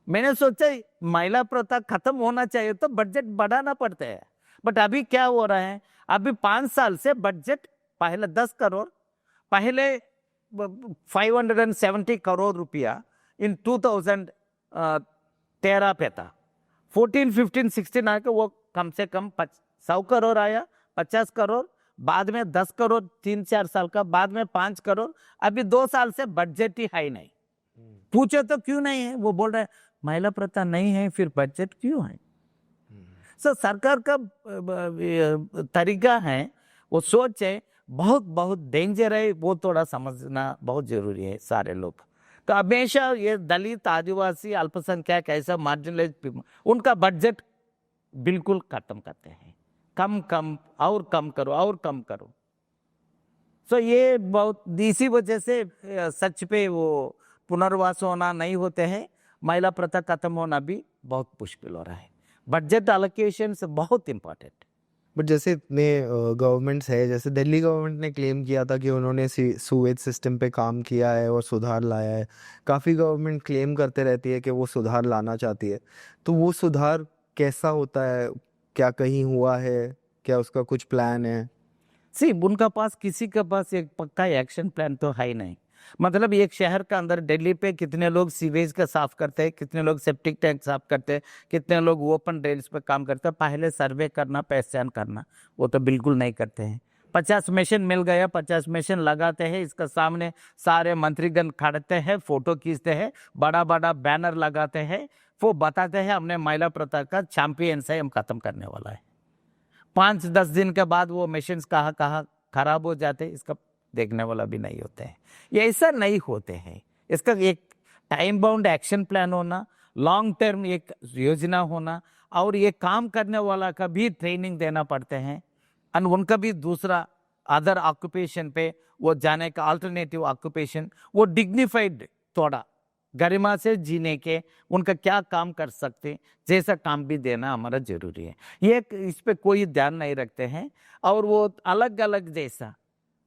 मैंने सोचा महिला प्रथा खत्म होना चाहिए तो बजट बढ़ाना पड़ता है, बट अभी क्या हो रहा है? अभी 5 साल से बजट पहले 10 करोड़, पहले 570 करोड़ रुपया इन 2013 पे था। 14, 15, 16 आके वो कम से कम 100 करोड़ आया, 50 करोड़, बाद में 10 करोड़ 3-4 साल का, बाद में 5 करोड़, अभी 2 साल से बजट ही हाई नहीं। पूछे तो क्यों नहीं है, वो बोल रहे हैं महिला प्रथा नहीं है, फिर बजट क्यों है। सो सरकार का तरीका है, वो सोच है, बहुत बहुत डेंजर है, वो थोड़ा समझना बहुत जरूरी है सारे लोग। तो हमेशा ये दलित, आदिवासी, अल्पसंख्यक, ऐसा मार्जिनलाइज उनका बजट बिल्कुल खत्म करते हैं, कम कम और कम करो और कम करो। सो ये बहुत इसी वजह से सच पे वो पुनर्वास होना नहीं होते हैं, महिला प्रथा खत्म होना भी बहुत मुश्किल हो रहा है। बजट एलोकेशन से बहुत इम्पोर्टेंट। बट जैसे इतने गवर्नमेंट्स है, जैसे दिल्ली गवर्नमेंट ने क्लेम किया था कि उन्होंने सूएज सिस्टम पे काम किया है और सुधार लाया है। काफ़ी गवर्नमेंट क्लेम करते रहती है कि वो सुधार लाना चाहती है, तो वो सुधार कैसा होता है, क्या कहीं हुआ है, क्या उसका कुछ प्लान है? उनका पास किसी के पास एक पक्का एक्शन प्लान तो है ही नहीं। मतलब एक शहर का अंदर दिल्ली पे कितने लोग सीवेज का साफ करते हैं, कितने लोग सेप्टिक टैंक साफ करते हैं, कितने लोग ओपन ड्रेन्स पे काम करते हैं, पहले सर्वे करना, पहचान करना, वो तो बिल्कुल नहीं करते हैं। 50 मशीन मिल गया, 50 मशीन लगाते हैं, इसका सामने सारे मंत्रीगण खड़ते हैं, फोटो खींचते हैं, बड़ा बड़ा बैनर लगाते हैं, वो बताते हैं हमने महिला प्रथा का चैंपियंस है, हम खत्म करने वाला है। 5-10 दिन के बाद वो मशीन कहाँ कहाँ खराब हो जाते हैं, इसका देखने वाला भी नहीं होते हैं। ये ऐसा नहीं होते हैं, इसका एक टाइम बाउंड एक्शन प्लान होना, लॉन्ग टर्म एक योजना होना, और ये काम करने वाला का भी ट्रेनिंग देना पड़ते हैं, और उनका भी दूसरा अदर ऑक्यूपेशन पे वो जाने का अल्टरनेटिव ऑक्यूपेशन, वो डिग्निफाइड थोड़ा गरिमा से जीने के उनका क्या काम कर सकते जैसा काम भी देना हमारा जरूरी है। ये इस पे कोई ध्यान नहीं रखते हैं, और वो अलग अलग जैसा।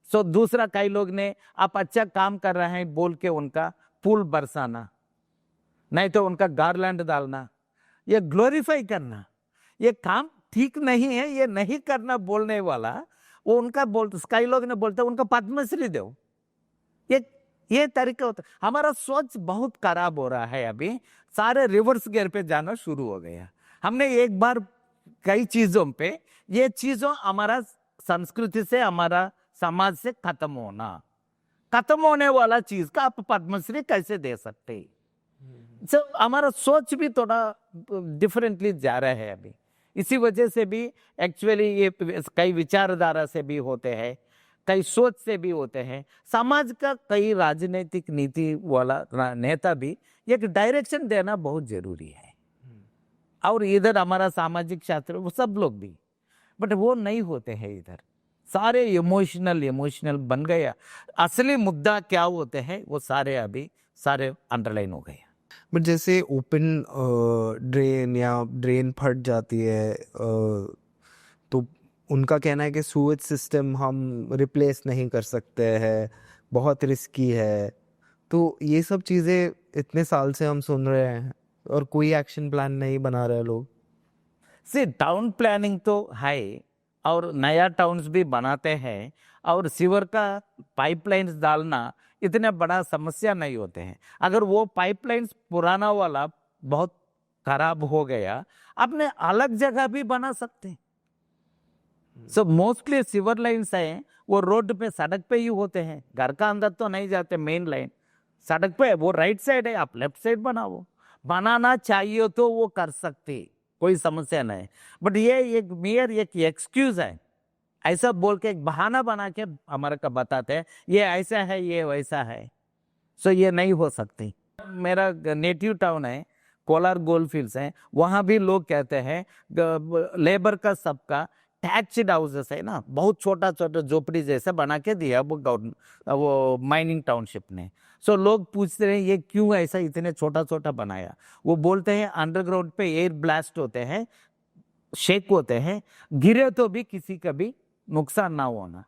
सो दूसरा कई लोग ने आप अच्छा काम कर रहे हैं बोल के उनका फूल बरसाना, नहीं तो उनका गार्लैंड डालना, ये ग्लोरीफाई करना, ये काम ठीक नहीं है, ये नहीं करना बोलने वाला, वो उनका कई लोग ने बोलते उनका पद्मश्री दो। ये तरीका होता है। हमारा सोच बहुत खराब हो रहा है, अभी सारे रिवर्स गियर पे जाना शुरू हो गया। हमने एक बार कई चीजों पे, ये चीजों हमारा संस्कृति से, हमारा समाज से खत्म होने वाला चीज का आप पद्मश्री कैसे दे सकते? हमारा सोच भी थोड़ा डिफरेंटली जा रहा है अभी। इसी वजह से भी एक्चुअली ये कई विचारधारा से भी होते हैं, कई सोच से भी होते हैं, समाज का कई राजनीतिक नीति वाला नेता भी एक डायरेक्शन देना बहुत जरूरी है, और इधर हमारा सामाजिक शास्त्र वो सब लोग भी, बट वो नहीं होते हैं। इधर सारे इमोशनल बन गया। असली मुद्दा क्या होते हैं वो सारे अभी सारे अंडरलाइन हो गए। बट जैसे ओपन ड्रेन या ड्रेन फट जाती है, तो उनका कहना है कि सूएज सिस्टम हम रिप्लेस नहीं कर सकते हैं, बहुत रिस्की है। तो ये सब चीज़ें इतने साल से हम सुन रहे हैं और कोई एक्शन प्लान नहीं बना रहे लोग। टाउन प्लानिंग तो है, और नया टाउन्स भी बनाते हैं, और सीवर का पाइपलाइंस डालना इतने बड़ा समस्या नहीं होते हैं। अगर वो पाइपलाइंस पुराना वाला बहुत खराब हो गया, अपने अलग जगह भी बना सकते हैं। मोस्टली सीवर लाइन्स हैं वो रोड पे, सड़क पे ही होते हैं, घर का अंदर तो नहीं जाते। मेन लाइन सड़क पे, वो राइट साइड है, आप लेफ्ट साइड बनाओ। बनाना चाहिए तो वो कर सकते, कोई समस्या नहीं। बट ये एक मेयर एक एक्सक्यूज है, ऐसा बोल के एक बहाना बना के हमारे को बताते हैं ये ऐसा है, ये वैसा है। ये नहीं हो सकती। मेरा नेटिव टाउन है, कोलार गोल्डफील्ड्स है, वहाँ भी लोग कहते हैं लेबर का सबका टैक्स्ड हाउसेस है ना, बहुत छोटा छोटा झोपड़ी जैसा बना के दिया वो माइनिंग टाउनशिप ने। लोग पूछते हैं ये क्यों ऐसा इतने छोटा छोटा बनाया। वो बोलते हैं अंडरग्राउंड पे एयर ब्लास्ट होते हैं, शेक होते हैं, गिरे तो भी किसी का भी नुकसान ना होना।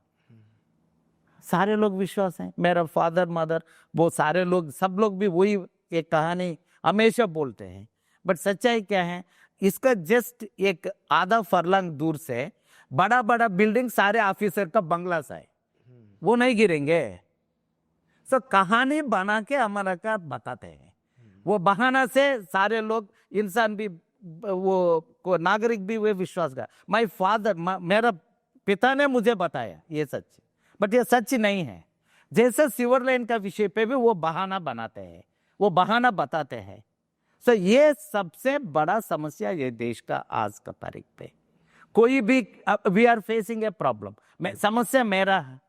सारे लोग विश्वास हैं, मेरा फादर मदर वो सारे लोग, सब लोग भी वही एक कहानी हमेशा बोलते हैं। बट सच्चाई क्या है, इसका जस्ट एक आधा फरलंग दूर से बड़ा बड़ा बिल्डिंग सारे ऑफिसर का बंगला सा है, वो नहीं गिरेंगे। सो कहानी बना के हमारा का बताते हैं। वो बहाना से सारे लोग इंसान भी वो को नागरिक भी वे विश्वास कर। माय फादर, मेरा पिता ने मुझे बताया ये सच, बट ये सच नहीं है। जैसे सीवर लाइन का विषय पे भी वो बहाना बनाते हैं, वो बहाना बताते हैं। सो ये सबसे बड़ा समस्या ये देश का आज का तारीख पे। कोई भी we are facing a problem, समस्या मेरा है।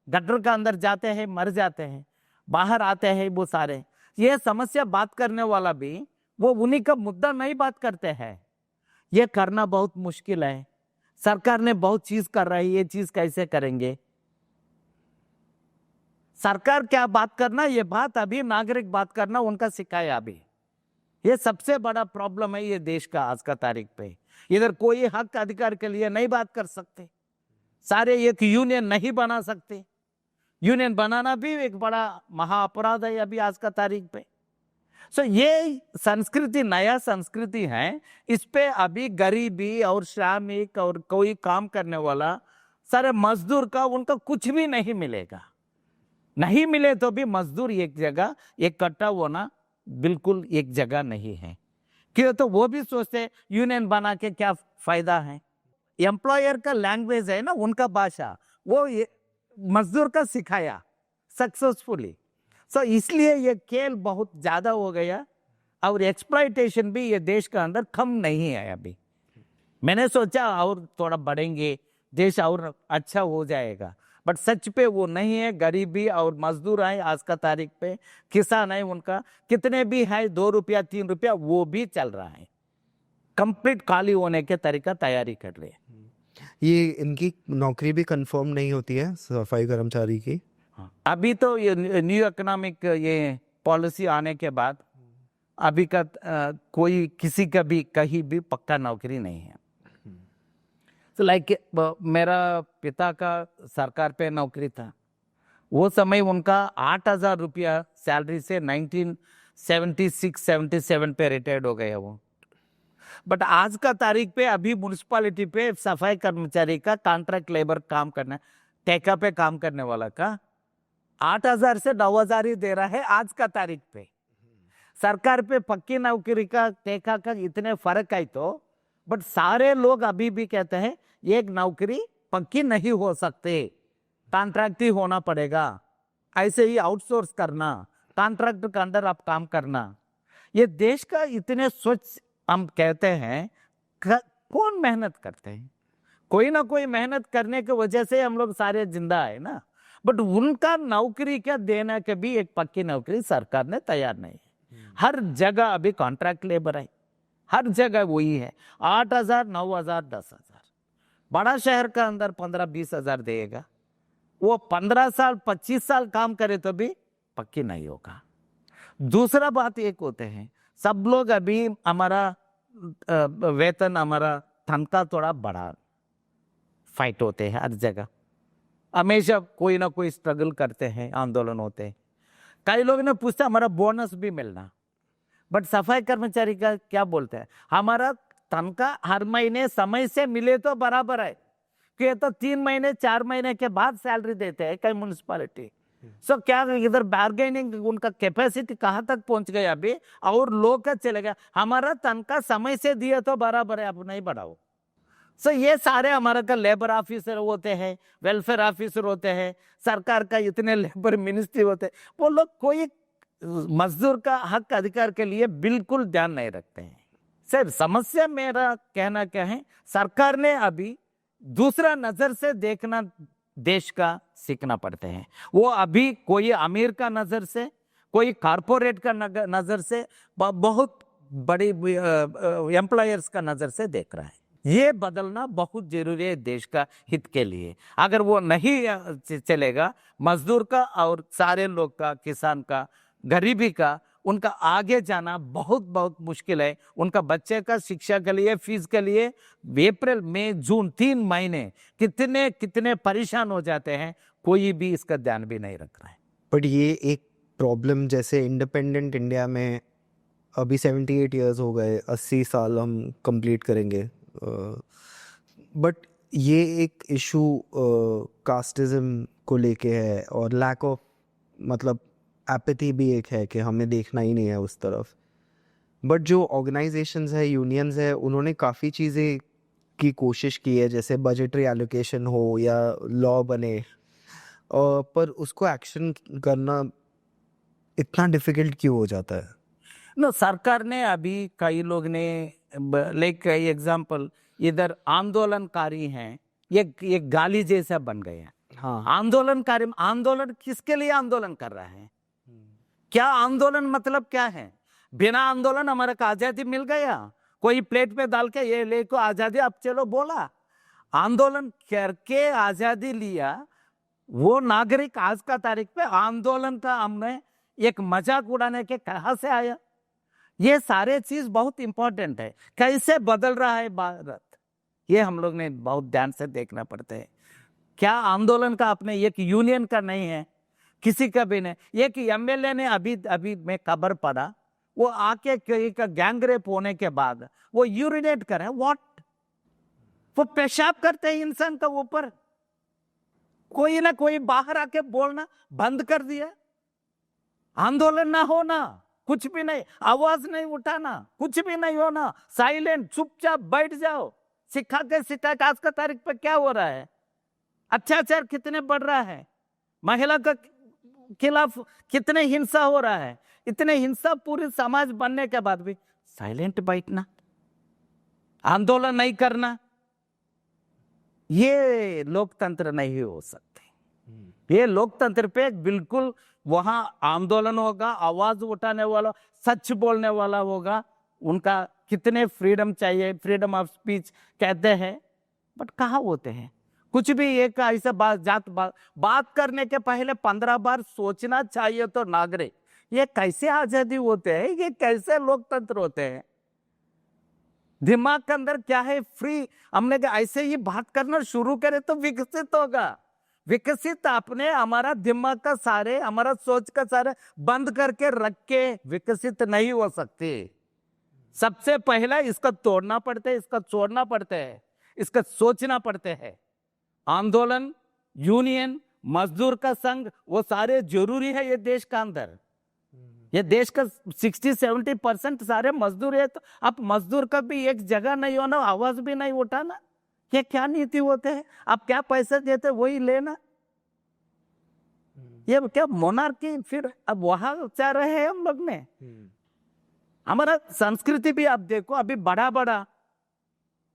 गटर का अंदर जाते हैं, मर जाते हैं, बाहर आते हैं वो सारे। ये समस्या बात करने वाला भी वो उन्हीं का मुद्दा नहीं बात करते हैं। ये करना बहुत मुश्किल है। सरकार ने बहुत चीज कर रही है, ये चीज कैसे करेंगे? सरकार क्या बात करना, ये बात अभी नागरिक बात करना उनका सिखाया अभी। ये सबसे बड़ा प्रॉब्लम है ये देश का आज का तारीख पे। इधर कोई हक अधिकार के लिए नहीं बात कर सकते, सारे एक यूनियन नहीं बना सकते। यूनियन बनाना भी एक बड़ा महा अपराध है अभी आज का तारीख पे। सो ये संस्कृति नया संस्कृति है, इस पे अभी गरीबी और श्रमिक और कोई काम करने वाला सारे मजदूर का उनका कुछ भी नहीं मिलेगा। नहीं मिले तो भी मजदूर एक जगह इकट्ठा होना बिल्कुल एक जगह नहीं है। क्यों? तो वो भी सोचते यूनियन बना के क्या फायदा है। एम्प्लॉयर का लैंग्वेज है ना, उनका भाषा, वो मजदूर का सिखाया सक्सेसफुली। सो इसलिए ये खेल बहुत ज्यादा हो गया और एक्सप्लॉयटेशन भी ये देश का अंदर कम नहीं है अभी। मैंने सोचा और थोड़ा बढ़ेंगे, देश और अच्छा हो जाएगा, बट सच पे वो नहीं है। गरीबी और मजदूर है आज का तारीख पे, किसान है, उनका कितने भी है 2 रुपया 3 रुपया वो भी चल रहा है। कंप्लीट खाली होने के तरीका तैयारी कर रहे हैं। ये इनकी नौकरी भी कंफर्म नहीं होती है सफाई कर्मचारी की। अभी तो ये न्यू इकोनॉमिक ये पॉलिसी आने के बाद अभी का कोई किसी का भी कहीं भी पक्का नौकरी नहीं है। तो लाइक मेरा पिता का सरकार पे नौकरी था, वो समय उनका 8,000 रुपया सैलरी से 1976-77 पे रिटायर्ड हो गया वो। बट आज का तारीख पे अभी म्युनिसिपैलिटी पे सफाई कर्मचारी का कॉन्ट्रैक्ट लेबर काम करना, ठेका पे काम करने वाला का 8,000 से 9,000 ही दे रहा है आज का तारीख पे। सरकार पे पक्की नौकरी का ठेका का इतने फर्क है तो, बट सारे लोग अभी भी कहते हैं एक नौकरी पक्की नहीं हो सकते, कॉन्ट्रैक्ट ही होना पड़ेगा, ऐसे ही आउटसोर्स करना, कॉन्ट्रैक्ट के अंदर आप काम करना। ये देश का इतने स्वच्छ हम कहते हैं, कौन मेहनत करते हैं? कोई ना कोई मेहनत करने की वजह से हम लोग सारे जिंदा है ना। बट उनका नौकरी क्या देना के भी एक पक्की नौकरी सरकार ने तैयार नहीं है। हर जगह अभी कॉन्ट्रैक्ट लेबर है, हर जगह वही है। 8,000, 9,000, 10,000। बड़ा शहर का अंदर 15-20 हजार देगा, वो 15 साल 25 साल काम करे तो भी पक्की नहीं होगा। दूसरा बात एक होते हैं, सब लोग अभी हमारा वेतन, हमारा तनख्वाह थोड़ा बढ़ा फाइट होते हैं हर जगह, हमेशा कोई ना कोई स्ट्रगल करते हैं, आंदोलन होते हैं। कई लोग ने पूछा हमारा बोनस भी मिलना, बट सफाई कर्मचारी का क्या बोलते हैं, हमारा तनख्वाह हर महीने समय से मिले तो बराबर है, कि तो 3 महीने 4 महीने के बाद सैलरी देते हैं कई म्युनिसिपैलिटी। सो क्या इधर बार्गेनिंग उनका कैपेसिटी कहाँ तक पहुंच गया अभी, और लोग का चले गया हमारा तनख्वाह समय से दिए तो बराबर है, अब नहीं बढ़ाओ। सो ये सारे हमारा का लेबर ऑफिसर होते हैं, वेलफेयर ऑफिसर होते हैं, सरकार का इतने लेबर मिनिस्ट्री होते हैं, वो लोग कोई मजदूर का हक अधिकार के लिए बिल्कुल ध्यान नहीं रखते हैं। सर समस्या मेरा कहना क्या है, सरकार ने अभी दूसरा नजर से देखना देश का सीखना पड़ते हैं। वो अभी कोई अमीर का नजर से, कोई कारपोरेट का नजर से, बहुत बड़ी एम्प्लॉयर्स का नजर से देख रहा है। ये बदलना बहुत जरूरी है देश का हित के लिए। अगर वो नहीं चलेगा, मजदूर का और सारे लोग का, किसान का, गरीबी का, उनका आगे जाना बहुत बहुत मुश्किल है। उनका बच्चे का शिक्षा के लिए, फीस के लिए अप्रैल मई जून 3 महीने कितने कितने परेशान हो जाते हैं, कोई भी इसका ध्यान भी नहीं रख रहा है। बट ये एक प्रॉब्लम, जैसे इंडिपेंडेंट इंडिया में अभी 78 इयर्स हो गए, 80 साल हम कंप्लीट करेंगे, बट ये एक इशू कास्टिज्म को लेके है और लैक ऑफ मतलब एपैथी भी एक है कि हमें देखना ही नहीं है उस तरफ। बट जो ऑर्गेनाइजेशंस है, यूनियंस है, उन्होंने काफ़ी चीज़ें की कोशिश की है, जैसे बजटरी एलोकेशन हो या लॉ बने, पर उसको एक्शन करना इतना डिफिकल्ट क्यों हो जाता है? नो, सरकार ने अभी कई लोग ने लाइक एग्जांपल इधर आंदोलनकारी हैं, ये गाली जैसा बन गए हैं। हाँ, आंदोलनकारी, आंदोलन किसके लिए आंदोलन कर रहे हैं? क्या आंदोलन मतलब क्या है? बिना आंदोलन हमारे को आजादी मिल गया? कोई प्लेट पे डाल के ये ले को आजादी अब चलो बोला? आंदोलन करके आजादी लिया वो नागरिक आज का तारीख पे आंदोलन का हमने एक मजाक उड़ाने के कहां से आया? ये सारे चीज बहुत इंपॉर्टेंट है। कैसे बदल रहा है भारत, ये हम लोग ने बहुत ध्यान से देखना पड़ता है। क्या आंदोलन का अपने एक यूनियन का नहीं है, किसी का भी नहीं। एक एमएलए ने अभी मैं खबर पढ़ा, वो आके गैंग रेप होने के बाद वो यूरिनेट करे, व्हाट, वो पेशाब करते हैं इंसान का ऊपर। कोई ना कोई बाहर आके बोलना बंद कर दिया। आंदोलन ना होना, कुछ भी नहीं, आवाज नहीं उठाना, कुछ भी नहीं होना, साइलेंट, चुपचाप बैठ जाओ। सिखा के आज का तारीख पे क्या हो रहा है? अत्याचार कितने बढ़ रहा है, महिला का खिलाफ कितने हिंसा हो रहा है। इतने हिंसा पूरी समाज बनने के बाद भी साइलेंट बैठना, आंदोलन नहीं करना, ये लोकतंत्र नहीं हो सकते। ये लोकतंत्र पे बिल्कुल वहां आंदोलन होगा, आवाज उठाने वाला, सच बोलने वाला होगा, उनका कितने फ्रीडम चाहिए, फ्रीडम ऑफ स्पीच कहते हैं, बट कहाँ होते हैं? कुछ भी एक ऐसा बात करने के पहले 15 बार सोचना चाहिए। तो नागरिक, ये कैसे आजादी होते हैं? ये कैसे लोकतंत्र होते हैं? दिमाग के अंदर क्या है? फ्री। हमने ऐसे ही बात करना शुरू करे तो विकसित होगा। विकसित आपने हमारा दिमाग का सारे, हमारा सोच का सारे बंद करके रख के विकसित नहीं हो सकते। सबसे पहला इसका तोड़ना पड़ता है, इसका छोड़ना पड़ता है, इसका सोचना पड़ता है। आंदोलन, यूनियन, मजदूर का संघ, वो सारे जरूरी है ये देश का अंदर। ये देश का 60-70% सारे मजदूर है, तो अब मजदूर का भी एक जगह नहीं होना, आवाज भी नहीं उठाना, ये क्या नीति होते हैं? आप क्या पैसे देते वही लेना, ये क्या मोनार्की? फिर अब वहां जा रहे हैं हम लोग ने। हमारा संस्कृति भी आप देखो, अभी बड़ा बड़ा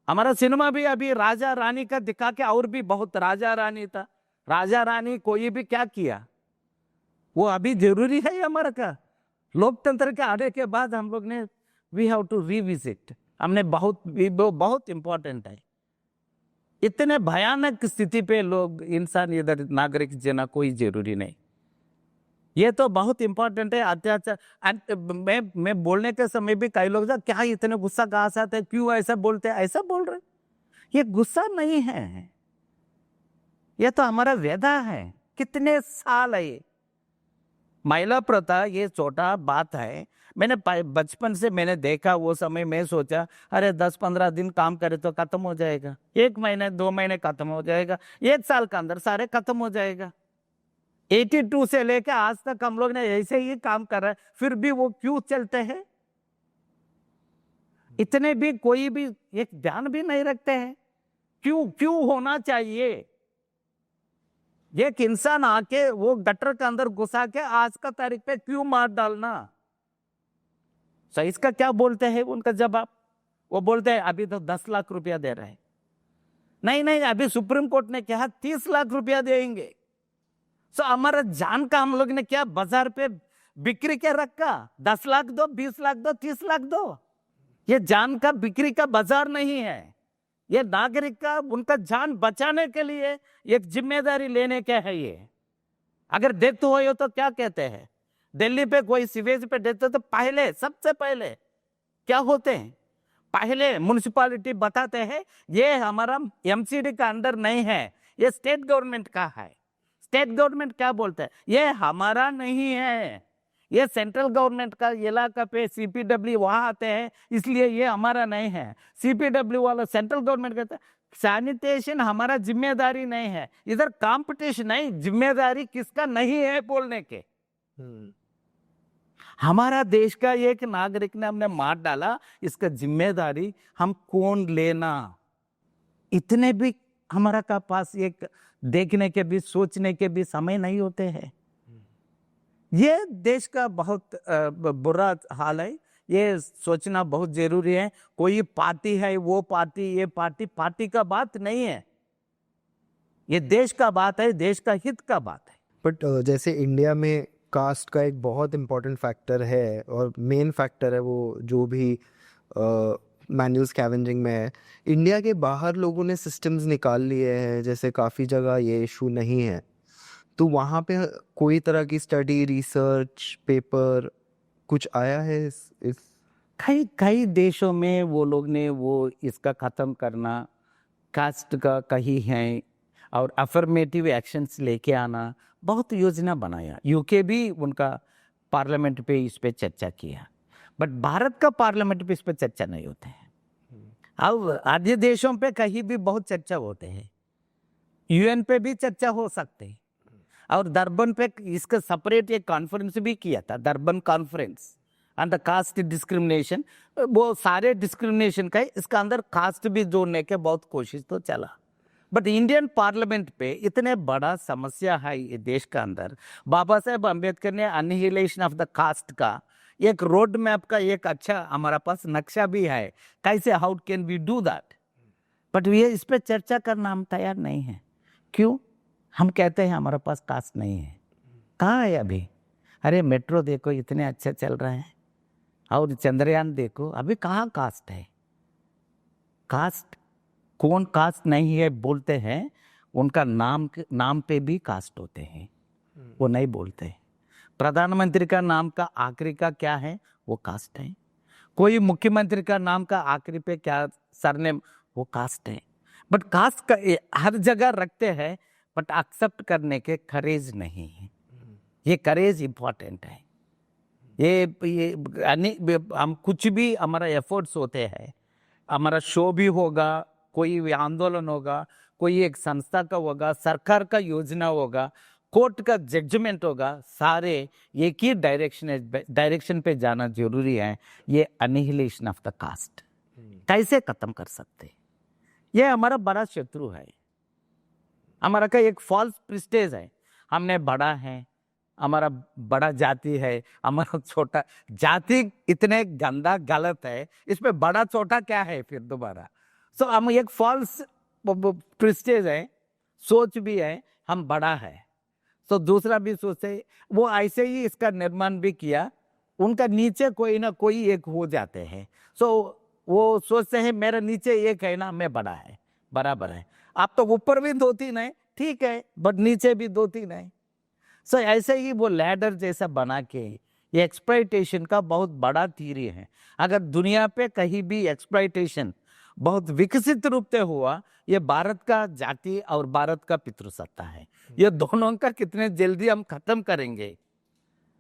हमारा सिनेमा भी अभी राजा रानी का दिखा के, और भी बहुत राजा रानी था, राजा रानी कोई भी क्या किया, वो अभी जरूरी है हमारा का? लोकतंत्र के आने के बाद हम लोग ने वी हैव टू रिविजिट, हमने बहुत इंपॉर्टेंट है। इतने भयानक स्थिति पे लोग, इंसान इधर नागरिक जीना कोई जरूरी नहीं, ये तो बहुत इंपॉर्टेंट है। अत्याचार, मैं बोलने के समय भी कई लोग क्या इतने गुस्सा कहाँ से आते हैं, क्यों ऐसा बोलते हैं? ऐसा बोल रहे, ये गुस्सा नहीं है, ये तो हमारा वेदा है। कितने साल है ये महिला प्रथा, ये छोटा बात है। मैंने बचपन से मैंने देखा, वो समय मैं सोचा अरे 10-15 दिन काम करे तो खत्म हो जाएगा, 1 महीने 2 महीने खत्म हो जाएगा, 1 साल के अंदर सारे खत्म हो जाएगा। 82 से लेकर आज तक हम लोग ने ऐसे ही काम कर रहे हैं, फिर भी वो क्यों चलते हैं? इतने भी कोई भी एक ध्यान भी नहीं रखते हैं। क्यों होना चाहिए? एक इंसान आके वो गटर के अंदर घुसा के आज का तारीख पे क्यों मार डालना? सो इसका क्या बोलते हैं उनका जवाब? वो बोलते हैं अभी तो 10 लाख रुपया दे रहे हैं। नहीं, अभी सुप्रीम कोर्ट ने कहा 30 लाख रुपया देंगे। सो हमारा जान का हम लोग ने क्या बाजार पे बिक्री के रखा? 10 लाख दो, 20 लाख दो, 30 लाख दो। ये जान का बिक्री का बाजार नहीं है, ये नागरिक का, उनका जान बचाने के लिए एक जिम्मेदारी लेने का है। ये अगर डेथ हो तो क्या कहते हैं, दिल्ली पे कोई सीवेज पे डेथ हो तो पहले, सबसे पहले क्या होते हैं? पहले म्युनिसिपैलिटी बताते हैं ये हमारा एमसीडी का अंडर नहीं है, ये स्टेट गवर्नमेंट का है। स्टेट गवर्नमेंट क्या बोलता है? ये हमारा नहीं है, ये सेंट्रल गवर्नमेंट का इलाका पे सीपीडब्ल्यू वहां आते हैं, इसलिए ये हमारा नहीं है। सीपीडब्ल्यू वाला सेंट्रल गवर्नमेंट कहता है सैनिटेशन हमारा जिम्मेदारी नहीं है। इधर कंपटीशन नहीं, जिम्मेदारी किसका नहीं है बोलने के, हमारा देश का एक नागरिक ने हमने मार डाला, इसका जिम्मेदारी हम कौन लेना? इतने भी हमारा का पास एक देखने के भी सोचने के भी समय नहीं होते हैं। ये देश का बहुत बुरा हाल है। ये सोचना बहुत जरूरी है। कोई पार्टी है, वो पार्टी, ये पार्टी, पार्टी का बात नहीं है। ये देश का बात है, देश का हित का बात है। बट जैसे इंडिया में कास्ट का एक बहुत इम्पोर्टेंट फैक्टर है और मेन फैक्टर है, वो जो भी मैनुअल स्कैवेंजिंग में है। इंडिया के बाहर लोगों ने सिस्टम्स निकाल लिए हैं, जैसे काफ़ी जगह ये इशू नहीं है, तो वहाँ पे कोई तरह की स्टडी, रिसर्च पेपर कुछ आया है इस कई कई देशों में वो लोग ने वो इसका खत्म करना, कास्ट का कहीं है, और अफर्मेटिव एक्शंस लेके आना, बहुत योजना बनाया। यूके भी उनका पार्लियामेंट पे इस पे चर्चा किया, बट भारत का पार्लियामेंट पे इस पे चर्चा नहीं होते हैं। अब आधे देशों पे कहीं भी बहुत चर्चा होते हैं, यूएन पे भी चर्चा हो सकते हैं, और दर्बन पे इसका सेपरेट एक कॉन्फ्रेंस भी किया था, Durban conference on the caste discrimination. वो सारे डिस्क्रिमिनेशन का इसका अंदर कास्ट भी जोड़ने के बहुत कोशिश तो चला, बट इंडियन पार्लियामेंट पे इतने बड़ा समस्या है ये देश का अंदर। बाबा साहेब अम्बेडकर ने अनिहिलेशन ऑफ द कास्ट का एक रोड मैप का एक अच्छा हमारा पास नक्शा भी है, कैसे how can we do that, but ये इस पे चर्चा करना हम तैयार नहीं है। क्यों? हम कहते हैं हमारे पास कास्ट नहीं है। कहाँ है अभी? अरे मेट्रो देखो इतने अच्छे चल रहे हैं, और चंद्रयान देखो, अभी कहाँ कास्ट है? कास्ट कौन कास्ट नहीं है बोलते हैं, उनका नाम पे भी कास्ट होते हैं, वो नहीं बोलते। प्रधानमंत्री का नाम का आखिरी का क्या है, वो कास्ट है। कोई मुख्यमंत्री का नाम का आखिरी पे क्या सरनेम, वो कास्ट है। बट कास्ट का हर जगह रखते हैं, बट एक्सेप्ट करने के करेज नहीं है। ये करेज इंपॉर्टेंट है। ये हम कुछ भी हमारा एफर्ट्स होते हैं, हमारा शो भी होगा, कोई आंदोलन होगा, कोई एक संस्था का होगा, सरकार का योजना होगा, कोर्ट का जजमेंट होगा, सारे एक ही डायरेक्शन पे जाना जरूरी है। ये अनिहिलेशन ऑफ द कास्ट कैसे खत्म कर सकते? ये हमारा बड़ा शत्रु है। हमारा का एक फॉल्स प्रिस्टेज है, हमने बड़ा है, हमारा बड़ा जाति है, हमारा छोटा जाति इतने गंदा गलत है, इसमें बड़ा छोटा क्या है फिर दोबारा? सो हम एक फॉल्स प्रिस्टेज है, सोच भी है हम बड़ा है, तो दूसरा भी सोचते, वो ऐसे ही इसका निर्माण भी किया, उनका नीचे कोई ना कोई एक हो जाते हैं। सो वो सोचते हैं मेरा नीचे एक है ना, मैं बड़ा है, बराबर है। आप तो ऊपर भी 2-3 है, ठीक है, बट नीचे भी 2-3 है। सो ऐसे ही वो लैडर जैसा बना के, ये एक्सप्लॉयटेशन का बहुत बड़ा थ्योरी है। अगर दुनिया पे कहीं भी एक्सप्लॉयटेशन बहुत विकसित रूप से हुआ, ये भारत का जाति और भारत का पितृसत्ता है। ये दोनों का कितने जल्दी हम खत्म करेंगे,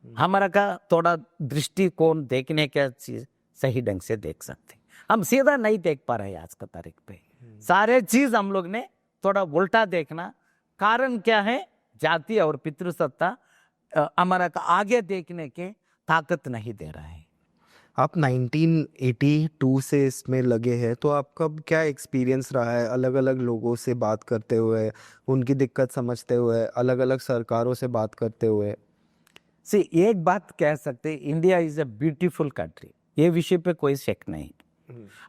हमारा का थोड़ा दृष्टिकोण देखने का चीज सही ढंग से देख सकते। हम सीधा नहीं देख पा रहे आज का तारीख पे, सारे चीज हम लोग ने थोड़ा उल्टा देखना। कारण क्या है? जाति और पितृसत्ता हमारा का आगे देखने के ताकत नहीं दे रहा है। आप 1982 से इसमें लगे हैं, तो आपका क्या एक्सपीरियंस रहा है अलग अलग लोगों से बात करते हुए, उनकी दिक्कत समझते हुए, अलग अलग सरकारों से बात करते हुए? एक बात कह सकते, India is a beautiful country, ये विषय पे कोई शक नहीं।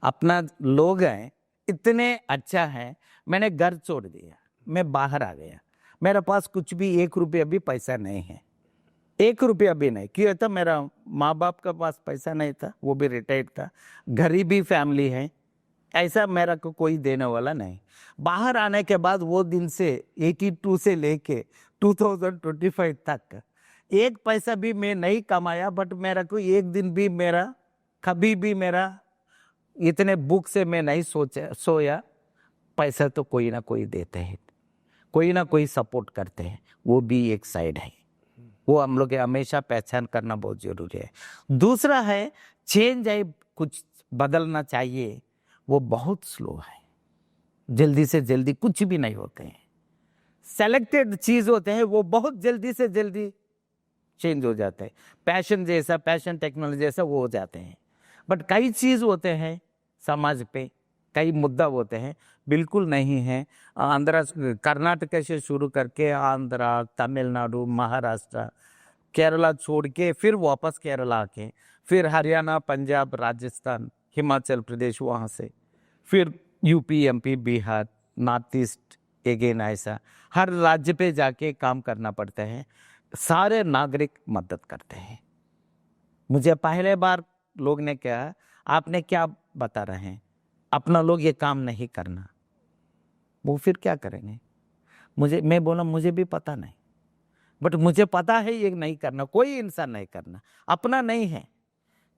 अपना लोग हैं, इतने अच्छा है। मैंने घर छोड़ दिया, मैं बाहर आ गया, मेरे पास कुछ भी 1 रुपया भी पैसा नहीं है, 1 रुपया भी नहीं। क्यों था? मेरा माँ बाप का पास पैसा नहीं था, वो भी रिटायर्ड था, गरीबी फैमिली है, ऐसा मेरा को कोई देने वाला नहीं। बाहर आने के बाद वो दिन से 82 से लेके 2025 तक 1 पैसा भी मैं नहीं कमाया, बट मेरा को एक दिन भी मेरा कभी भी मेरा इतने भूख से मैं नहीं सोया। पैसा तो कोई ना कोई देते हैं, कोई ना कोई सपोर्ट करते हैं, वो भी एक साइड है, वो हम लोग हमेशा पहचान करना बहुत जरूरी है। दूसरा है चेंज है, कुछ बदलना चाहिए, वो बहुत स्लो है, जल्दी से जल्दी कुछ भी नहीं होते हैं। सेलेक्टेड चीज होते हैं, वो बहुत जल्दी से जल्दी चेंज हो जाते हैं, पैशन टेक्नोलॉजी जैसा वो हो जाते हैं। बट कई चीज़ होते हैं समाज पे, कई मुद्दा होते हैं बिल्कुल नहीं है। आंध्रा कर्नाटक से शुरू करके आंध्रा, तमिलनाडु, महाराष्ट्र, केरला छोड़ के फिर वापस केरला आके फिर हरियाणा, पंजाब, राजस्थान, हिमाचल प्रदेश, वहाँ से फिर UP, MP, Bihar, north east, again ऐसा हर राज्य पे जाके काम करना पड़ता है। सारे नागरिक मदद करते हैं। मुझे पहले बार लोग ने कहा आपने क्या बता रहे हैं, अपना लोग ये काम नहीं करना, वो फिर क्या करेंगे? मैं बोला मुझे भी पता नहीं, बट मुझे पता है ये नहीं करना, कोई इंसान नहीं करना, अपना नहीं है।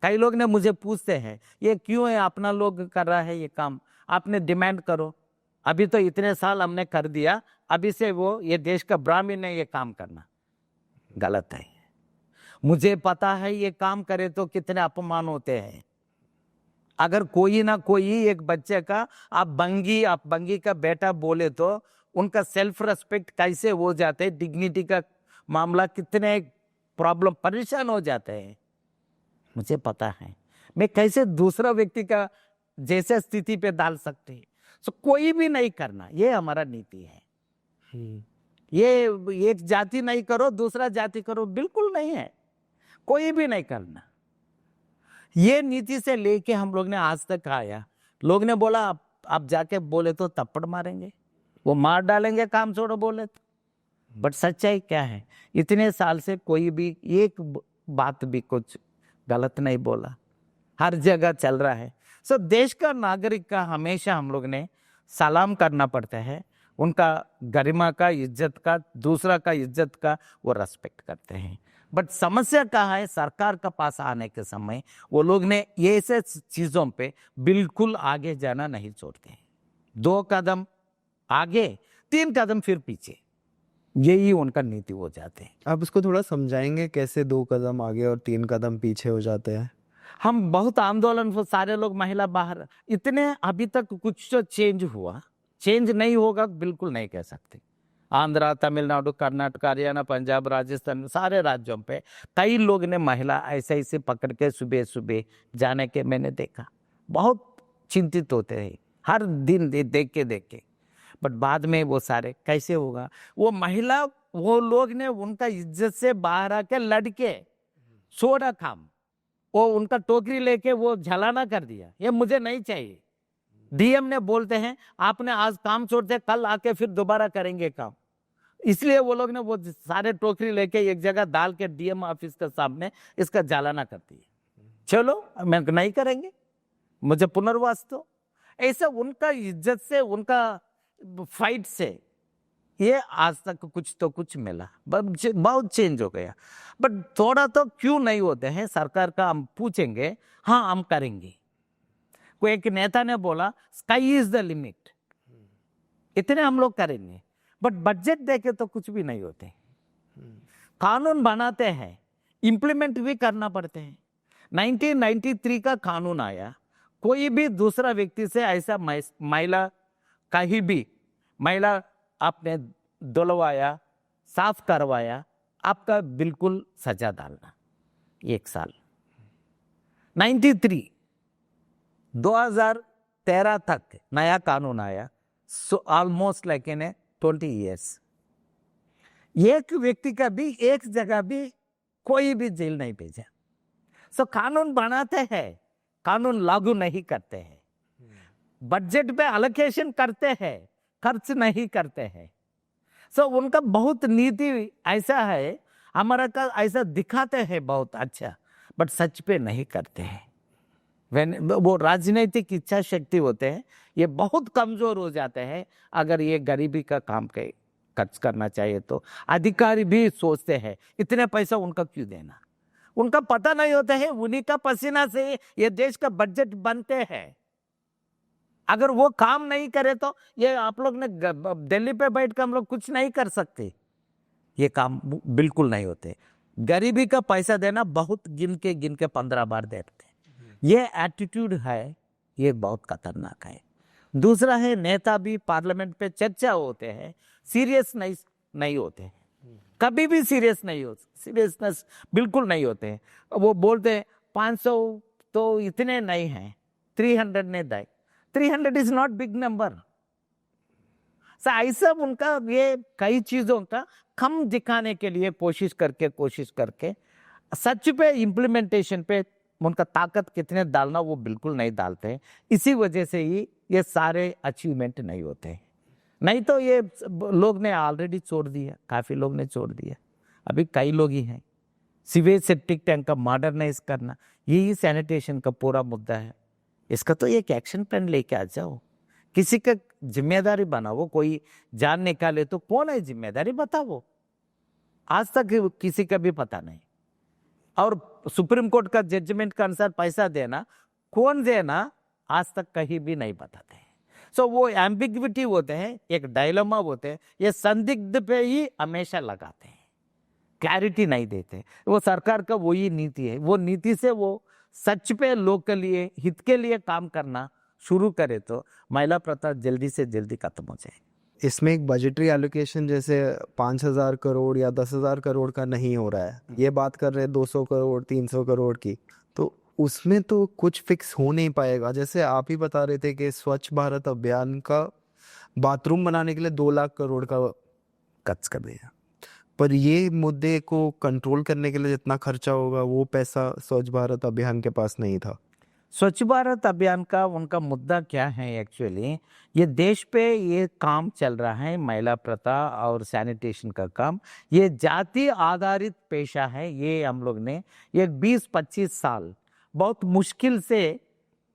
कई लोग ने मुझे पूछते हैं ये क्यों है, अपना लोग कर रहा है ये काम, आपने डिमांड करो, अभी तो इतने साल हमने कर दिया, अभी से वो ये देश का ब्राह्मण है ये काम करना, गलत है। मुझे पता है ये काम करे तो कितने अपमान होते हैं। अगर कोई ना कोई एक बच्चे का आप बंगी का बेटा बोले तो उनका सेल्फ रेस्पेक्ट कैसे हो जाते हैं, डिग्निटी का मामला कितने प्रॉब्लम परेशान हो जाते हैं, मुझे पता है। मैं कैसे दूसरा व्यक्ति का जैसे स्थिति पे डाल सकते हैं। तो कोई भी नहीं करना, ये हमारा नीति है। ये एक जाति नहीं करो दूसरा जाति करो, बिल्कुल नहीं है, कोई भी नहीं करना। ये नीति से लेके हम लोग ने आज तक आया। लोग ने बोला आप जाके बोले तो थप्पड़ मारेंगे, वो मार डालेंगे काम छोड़ो बोले तो, बट सच्चाई क्या है, इतने साल से कोई भी एक बात भी कुछ गलत नहीं बोला, हर जगह चल रहा है। सो देश का नागरिक का हमेशा हम लोग ने सलाम करना पड़ता है, उनका गरिमा का, इज्जत का, दूसरा का इज्जत का वो रेस्पेक्ट करते हैं। बट समस्या कहाँ है, सरकार के पास आने के समय वो लोग ने ये ऐसे चीज़ों पे बिल्कुल आगे जाना नहीं छोड़ते हैं। 2 कदम आगे 3 कदम फिर पीछे, यही उनका नीति हो जाते हैं। आप इसको थोड़ा समझाएंगे कैसे 2 कदम आगे और 3 कदम पीछे हो जाते हैं? हम बहुत आंदोलन हो, सारे लोग महिला बाहर, इतने अभी तक कुछ तो चेंज हुआ, चेंज नहीं होगा बिल्कुल नहीं कह सकते। आंध्रा, तमिलनाडु, कर्नाटक, हरियाणा, पंजाब, राजस्थान, सारे राज्यों पे कई लोग ने महिला ऐसे ऐसे पकड़ के सुबह सुबह जाने के मैंने देखा, बहुत चिंतित होते हैं हर दिन देख के। बट बाद में वो सारे कैसे होगा, वो महिला वो लोग ने उनका इज्जत से बाहर आके लड़के छोड़ा काम, वो उनका टोकरी लेके वो झलाना कर दिया, ये मुझे नहीं चाहिए। डीएम ने बोलते हैं आपने आज काम छोड़ते कल आके फिर दोबारा करेंगे काम, इसलिए वो लोग ने वो सारे टोकरी लेके एक जगह डाल के डीएम ऑफिस के सामने इसका जलाना करती है। चलो मैं नहीं करेंगे, मुझे पुनर्वास दो। ऐसा उनका इज्जत से, उनका फाइट से ये आज तक कुछ तो कुछ मिला, बहुत चेंज हो गया। बट थोड़ा तो क्यों नहीं होते हैं, सरकार का हम पूछेंगे, हाँ हम करेंगे। कोई एक नेता ने बोला स्काई इज द लिमिट, इतने हम लोग करेंगे, बट बजट देके तो कुछ भी नहीं होते। कानून बनाते हैं, इंप्लीमेंट भी करना पड़ते हैं। 1993 का कानून आया, कोई भी दूसरा व्यक्ति से ऐसा महिला कहीं भी महिला आपने धुलवाया, साफ करवाया, आपका बिल्कुल सजा डालना 1 साल। 93 2013 तक नया कानून आया, so almost like in 20 years. एक व्यक्ति का भी एक जगह भी कोई भी जेल नहीं भेजा। सो कानून बनाते हैं, कानून लागू नहीं करते हैं, बजट पे अलोकेशन करते हैं, खर्च नहीं करते हैं। सो उनका बहुत नीति ऐसा है, हमारा का ऐसा दिखाते हैं बहुत अच्छा, बट सच पे नहीं करते हैं। वो राजनीतिक इच्छा शक्ति होते हैं, ये बहुत कमजोर हो जाते हैं। अगर ये गरीबी का काम के खर्च करना चाहिए तो अधिकारी भी सोचते हैं इतने पैसा उनका क्यों देना, उनका पता नहीं होता है उन्हीं का पसीना से ये देश का बजट बनते हैं। अगर वो काम नहीं करे तो ये आप लोग ने दिल्ली पे बैठ कर हम लोग कुछ नहीं कर सकते, ये काम बिल्कुल नहीं होते। गरीबी का पैसा देना बहुत गिन के 15 बार देते हैं, ये एटीट्यूड है, ये बहुत खतरनाक है। दूसरा है नेता भी पार्लियामेंट पे चर्चा होते हैं, सीरियस नहीं होते हैं। कभी भी सीरियसनेस बिल्कुल नहीं होते हैं। वो बोलते हैं 500 तो इतने नहीं हैं, 300 ने दाई, 300 इज नॉट बिग नंबर। ऐसा उनका ये कई चीजों का कम दिखाने के लिए कोशिश करके सच पे इम्प्लीमेंटेशन पे उनका ताकत कितने डालना वो बिल्कुल नहीं डालते हैं। इसी वजह से ही ये सारे अचीवमेंट नहीं होते हैं। नहीं तो ये लोग ने ऑलरेडी छोड़ दिया, काफी लोग ने छोड़ दिया, अभी कई लोग ही हैं। सीवेज सेप्टिक टैंक का मॉडर्नाइज करना, यही सैनिटेशन का पूरा मुद्दा है। इसका तो एक एक्शन प्लान लेके आ जाओ, किसी का जिम्मेदारी बनाओ। कोई जान निकाले तो कौन है जिम्मेदारी बताओ, आज तक किसी का भी पता नहीं। और सुप्रीम कोर्ट का जजमेंट के अनुसार पैसा देना, कौन देना, आज तक कहीं भी नहीं बताते हैं। सो वो एम्बिग्विटी होते हैं, एक डायलेमा होते हैं, ये संदिग्ध पे ही हमेशा लगाते हैं, क्लैरिटी नहीं देते। वो सरकार का वही नीति है, वो नीति से वो सच पे लोग के लिए, हित के लिए काम करना शुरू करे तो महिला प्रथा जल्दी से जल्दी खत्म हो जाए। इसमें एक बजटरी एलोकेशन जैसे 5,000 करोड़ या 10,000 करोड़ का नहीं हो रहा है, ये बात कर रहे हैं 200 करोड़ 300 करोड़ की, तो उसमें तो कुछ फिक्स हो नहीं पाएगा। जैसे आप ही बता रहे थे कि स्वच्छ भारत अभियान का बाथरूम बनाने के लिए 2 लाख करोड़ का खर्च कर दिया, पर ये मुद्दे को कंट्रोल करने के लिए जितना खर्चा होगा वो पैसा स्वच्छ भारत अभियान के पास नहीं था। स्वच्छ भारत अभियान का उनका मुद्दा क्या है एक्चुअली, ये देश पे ये काम चल रहा है, महिला प्रथा और सैनिटेशन का काम, ये जाति आधारित पेशा है। ये हम लोग ने ये 20-25 साल बहुत मुश्किल से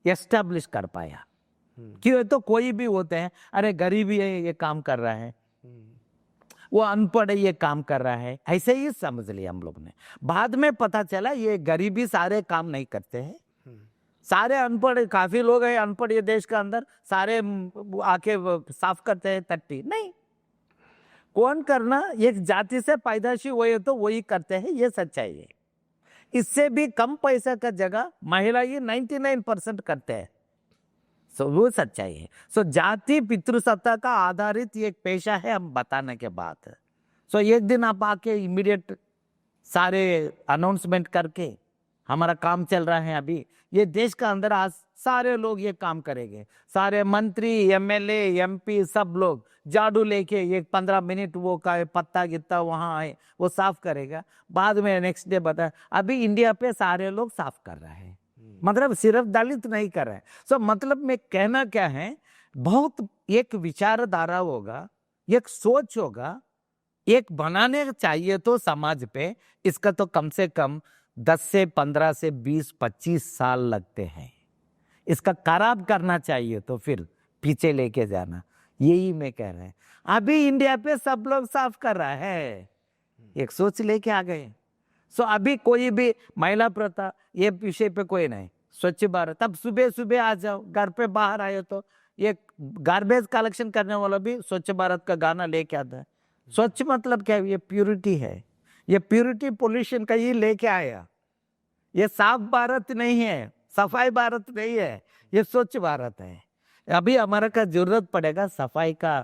एस्टेब्लिश कर पाया। क्यों, तो कोई भी होते हैं, अरे गरीबी है ये काम कर रहा है, वो अनपढ़ है ये काम कर रहा है, ऐसे ही समझ लिया हम लोग ने। बाद में पता चला ये गरीबी सारे काम नहीं करते हैं, सारे अनपढ़, काफी लोग हैं अनपढ़ ये देश के अंदर, सारे आके साफ करते हैं टट्टी नहीं, कौन करना, एक जाति से पैदाशी हुए तो वही करते हैं, ये सच्चाई है। इससे भी कम पैसा का जगह महिला ये 99% करते हैं, सो वो सच्चाई है। सो जाति पितृसत्ता का आधारित एक पेशा है, हम बताने के बाद। सो एक दिन आप आके इमीडिएट सारे अनाउंसमेंट करके हमारा काम चल रहा है, अभी ये देश का अंदर आज सारे लोग ये काम करेंगे, सारे मंत्री, एमएलए, एमपी, सब लोग झाड़ू लेके एक 15 मिनट वो का पत्ता गित्ता वहां आए वो साफ करेगा, बाद में नेक्स्ट डे बता। अभी इंडिया पे सारे लोग साफ कर रहे हैं, मतलब सिर्फ दलित नहीं कर रहे हैं। सो मतलब में कहना क्या है, बहुत एक विचारधारा होगा, एक सोच होगा, एक बनाने चाहिए तो समाज पे, इसका तो कम से कम 10 से 15 से 20-25 साल लगते हैं। इसका खराब करना चाहिए तो फिर पीछे लेके जाना, यही मैं कह रहा हूं। अभी इंडिया पे सब लोग साफ कर रहा है, एक सोच लेके आ गए। सो अभी कोई भी महिला प्रथा ये विषय पे कोई नहीं, स्वच्छ भारत, अब सुबह सुबह आ जाओ, घर पे बाहर आए तो ये गार्बेज कलेक्शन करने वाला भी स्वच्छ भारत का गाना लेके आता है। स्वच्छ मतलब क्या है, ये प्यूरिटी है, ये प्यूरिटी पोल्यूशन का ये लेके आया। ये साफ भारत नहीं है, सफाई भारत नहीं है, ये स्वच्छ भारत है। अभी हमारा का जरूरत पड़ेगा सफाई का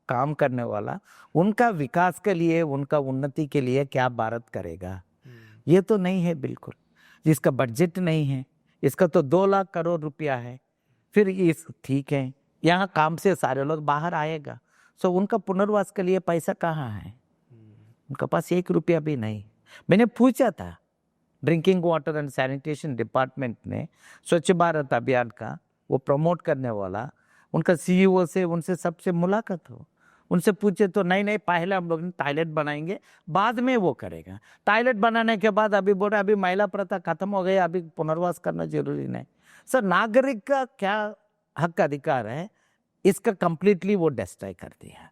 काम करने वाला, उनका विकास के लिए, उनका उन्नति के लिए क्या भारत करेगा, ये तो नहीं है बिल्कुल। जिसका बजट नहीं है, इसका तो 2 लाख करोड़ रुपया है, फिर इस ठीक है, यहाँ काम से सारे लोग बाहर आएगा, सो उनका पुनर्वास के लिए पैसा कहाँ है, उनका पास 1 रुपया भी नहीं। मैंने पूछा था, drinking water and sanitation department ने स्वच्छ भारत अभियान का वो प्रमोट करने वाला उनका सीईओ से, उनसे सबसे मुलाकात हो, उनसे पूछे तो नहीं पहले हम लोग टॉयलेट बनाएंगे, बाद में वो करेगा। टॉयलेट बनाने के बाद अभी बोल रहे अभी महिला प्रथा खत्म हो गई, अभी पुनर्वास करना जरूरी नहीं। सर नागरिक का क्या हक अधिकार है, इसका कंप्लीटली वो डिस्ट्रॉय कर दिया,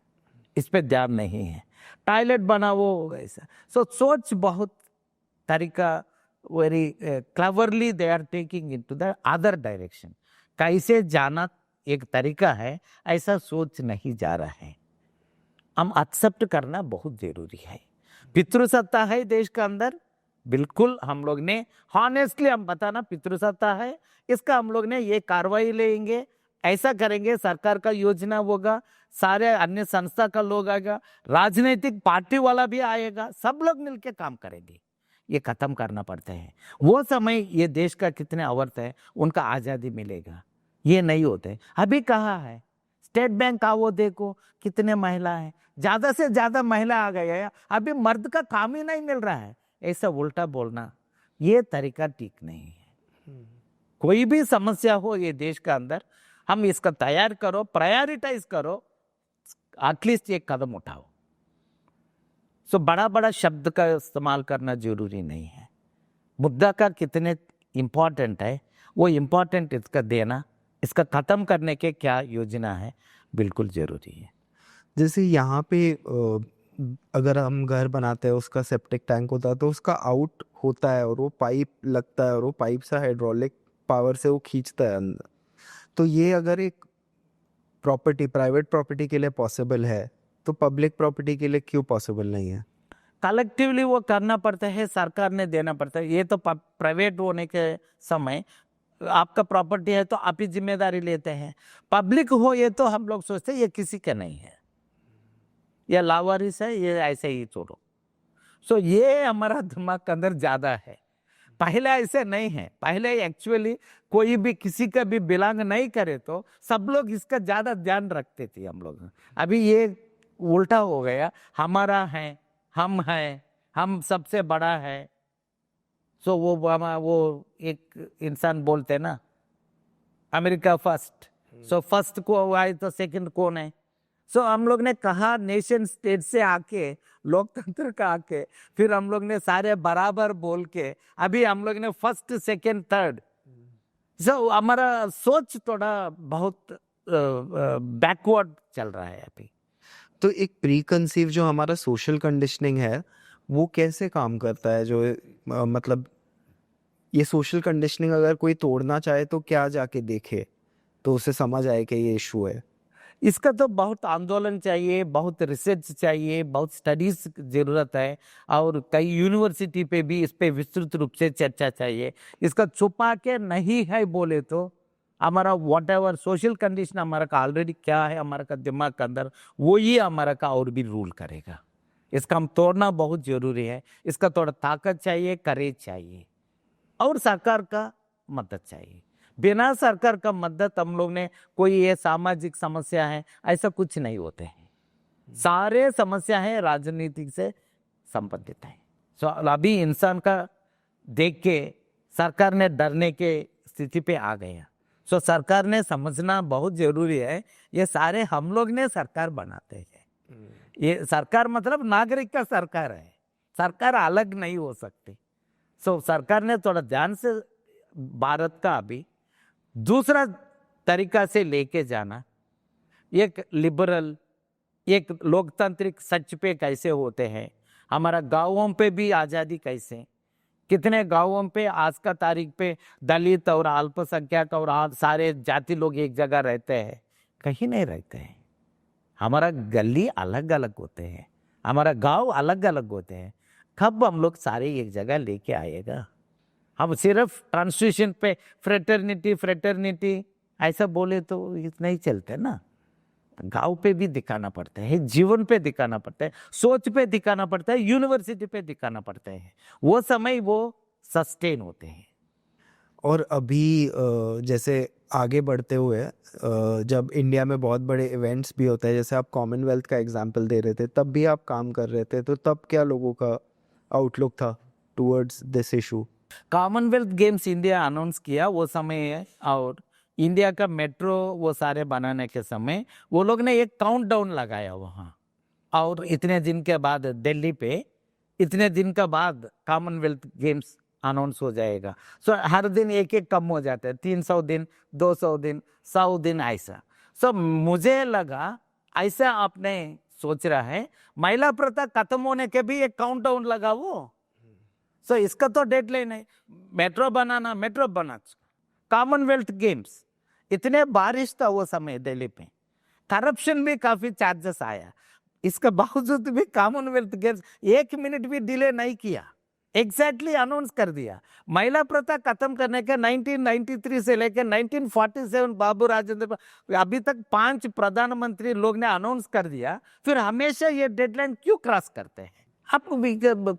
इस पे ध्यान नहीं है। टॉयलेट बना वो ऐसा, सो सोच बहुत तरीका very cleverly they are taking into the other direction. कैसे जाना एक तरीका है, ऐसा सोच नहीं जा रहा है। हम एक्सेप्ट करना बहुत जरूरी है। पितृसत्ता है देश के अंदर, बिल्कुल हम लोग ने हॉनेस्टली हम बताना पितृसत्ता है, इसका हम लोग ने ये कार्रवाई लेंगे, ऐसा करेंगे, सरकार का योजना होगा, सारे अन्य संस्था का लोग आएगा, राजनीतिक पार्टी वाला भी आएगा, सब लोग मिलके काम करेंगे। ये खत्म करना पड़ता है। वो समय ये देश का कितने औरत है उनका आज़ादी मिलेगा, ये नहीं होते। अभी कहाँ है स्टेट बैंक का, वो देखो कितने महिला है, ज्यादा से ज्यादा महिला आ गए हैं, अभी मर्द का काम ही नहीं मिल रहा है। ऐसा उल्टा बोलना ये तरीका ठीक नहीं है। कोई भी समस्या हो ये देश का अंदर, हम इसका तैयार करो, प्रायोरिटाइज करो, एटलीस्ट एक कदम उठाओ। सो बड़ा बड़ा शब्द का इस्तेमाल करना जरूरी नहीं है। मुद्दा का कितने इम्पोर्टेंट है वो इम्पोर्टेंट इसका देना, इसका खत्म करने के क्या योजना है, बिल्कुल जरूरी है। जैसे यहाँ पे अगर हम घर बनाते हैं, उसका सेप्टिक टैंक होता है तो उसका आउट होता है और वो पाइप लगता है और वो पाइप से हाइड्रोलिक पावर से वो खींचता है अंदर। तो ये अगर एक प्रॉपर्टी, प्राइवेट प्रॉपर्टी के लिए पॉसिबल है तो पब्लिक प्रॉपर्टी के लिए क्यों पॉसिबल नहीं है? कलेक्टिवली वो करना पड़ता है, सरकार ने देना पड़ता है। ये तो प्राइवेट होने के समय आपका प्रॉपर्टी है तो आप ही जिम्मेदारी लेते हैं। पब्लिक हो ये तो हम लोग सोचते हैं ये किसी का नहीं है, ये लावारिस है, ये ऐसे ही छोड़ो। सो ये हमारा दिमाग के अंदर ज्यादा है। पहले ऐसे नहीं है, पहले एक्चुअली कोई भी किसी का भी बिलोंग नहीं करे तो सब लोग इसका ज्यादा ध्यान रखते थे हम लोग। अभी ये उल्टा हो गया, हमारा है, हम हैं, हम सबसे बड़ा है। सो वो एक इंसान बोलते ना अमेरिका फर्स्ट, सो फर्स्ट को आए तो सेकंड कौन है? सो हम लोग ने कहा नेशन स्टेट से आके, लोकतंत्र का आके, फिर हम लोग ने सारे बराबर बोल के अभी हम लोग ने फर्स्ट सेकंड थर्ड। सो हमारा सोच थोड़ा बहुत बैकवर्ड चल रहा है अभी। तो एक प्री कंसीव जो हमारा सोशल कंडीशनिंग है वो कैसे काम करता है? जो मतलब ये सोशल कंडीशनिंग अगर कोई तोड़ना चाहे तो क्या जाके देखे तो उसे समझ आए कि ये इशू है? इसका तो बहुत आंदोलन चाहिए, बहुत रिसर्च चाहिए, बहुत स्टडीज जरूरत है, और कई यूनिवर्सिटी पे भी इस पे विस्तृत रूप से चर्चा चाहिए। इसका छुपा के नहीं है बोले तो हमारा वॉट एवर सोशल कंडीशन हमारा का ऑलरेडी क्या है हमारा का दिमाग के अंदर, वो ही हमारा का और भी रूल करेगा। इसका हम तोड़ना बहुत जरूरी है। इसका थोड़ा ताकत चाहिए, करेज चाहिए, और सरकार का मदद चाहिए। बिना सरकार का मदद हम लोग ने कोई ये सामाजिक समस्या है ऐसा कुछ नहीं होते हैं। सारे समस्या है राजनीति से संबंधित है। सो अभी इंसान का देख के सरकार ने डरने के स्थिति पे आ गया। सो सरकार ने समझना बहुत जरूरी है, ये सारे हम लोग ने सरकार बनाते हैं। ये सरकार मतलब नागरिक का सरकार है, सरकार अलग नहीं हो सकती। सो सरकार ने थोड़ा ध्यान से भारत का अभी दूसरा तरीका से लेके जाना, एक लिबरल, एक लोकतांत्रिक सच पे कैसे होते हैं, हमारा गांवों पे भी आज़ादी कैसे, कितने गांवों पे आज का तारीख पे दलित और अल्पसंख्यक और सारे जाति लोग एक जगह रहते हैं? कहीं नहीं रहते हैं। हमारा गली अलग अलग होते हैं, हमारा गांव अलग अलग होते हैं। कब हम लोग सारे एक जगह लेके आएगा? हम सिर्फ ट्रांसलेशन पे फ्रेटर्निटी ऐसा बोले तो ये नहीं चलते ना। गांव पे भी दिखाना पड़ता है, जीवन पे दिखाना पड़ता है, सोच पे दिखाना पड़ता है, यूनिवर्सिटी पे दिखाना पड़ता है। वो समय वो सस्टेन होते हैं। और अभी जैसे आगे बढ़ते हुए जब इंडिया में बहुत बड़े इवेंट्स भी होते हैं, जैसे आप कॉमनवेल्थ का एग्जांपल दे रहे थे, तब भी आप काम कर रहे थे, तो तब क्या लोगों का आउटलुक था towards this issue? Commonwealth games India announce किया वो समय है, और इंडिया का मेट्रो वो सारे बनाने के समय वो लोग ने एक काउंटडाउन लगाया वहाँ, और इतने दिन के बाद दिल्ली पे इतने दिन के बाद कॉमनवेल्थ गेम्स अनाउंस हो जाएगा। सो हर दिन एक एक कम हो जाता है, 300 दिन, 200 दिन, 100 दिन ऐसा। सो मुझे लगा ऐसा आपने सोच रहा है, महिला प्रथा खत्म होने के भी एक काउंटडाउन लगा वो। सो इसका तो डेडलाइन है, मेट्रो बनाना, मेट्रो बना। कॉमनवेल्थ गेम्स इतने बारिश था वो समय दिल्ली पे, करप्शन भी काफी चार्जेस आया, इसके बावजूद भी कॉमनवेल्थ गेम्स 1 मिनट भी डिले नहीं किया। एग्जैक्टली अनाउंस कर दिया। महिला प्रथा खत्म करने के 1993 से लेकर 1947 बाबू राजेंद्र, अभी तक 5 प्रधानमंत्री लोग ने अनाउंस कर दिया, फिर हमेशा ये डेडलाइन क्यों क्रॉस करते हैं? आप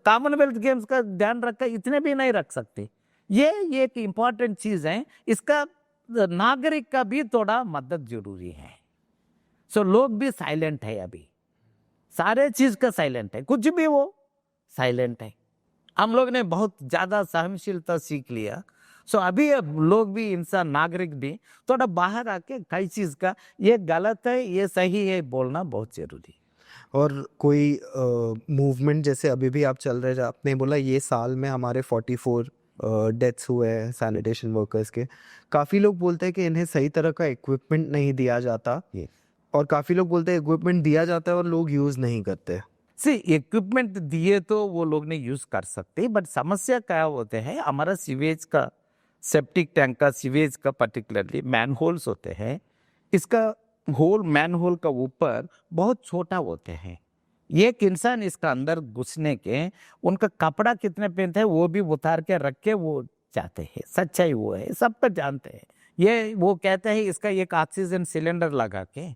कॉमनवेल्थ गेम्स का ध्यान रखकर इतने भी नहीं रख सकते। ये एक इम्पॉर्टेंट चीज है, इसका नागरिक का भी थोड़ा मदद जरूरी है। सो लोग भी साइलेंट है, अभी सारे चीज का साइलेंट है, कुछ भी वो साइलेंट है। हम लोग ने बहुत ज्यादा सहनशीलता सीख लिया। सो अभी अब लोग भी, इंसान नागरिक भी थोड़ा बाहर आके कई चीज का ये गलत है ये सही है बोलना बहुत जरूरी। और कोई मूवमेंट जैसे अभी भी आप चल रहे हैं, आपने बोला ये साल में हमारे 44 डेथ्स हुए हैं सैनिटेशन वर्कर्स के। काफ़ी लोग बोलते हैं कि इन्हें सही तरह का इक्विपमेंट नहीं दिया जाता, और काफ़ी लोग बोलते हैं इक्विपमेंट दिया जाता है और लोग यूज़ नहीं करते। इक्विपमेंट दिए तो वो लोग ने यूज कर सकते, बट समस्या क्या होते हैं, हमारा सीवेज का, सेप्टिक टैंक का, सीवेज का पर्टिकुलरली मैन होल्स होते हैं, इसका होल मैन होल का ऊपर बहुत छोटा होते हैं। एक इंसान इसका अंदर घुसने के, उनका कपड़ा कितने पहनते हैं वो भी उतार के रख के वो जाते हैं। सच्चाई वो है, सब तो जानते हैं। ये वो कहते हैं इसका एक ऑक्सीजन सिलेंडर लगा के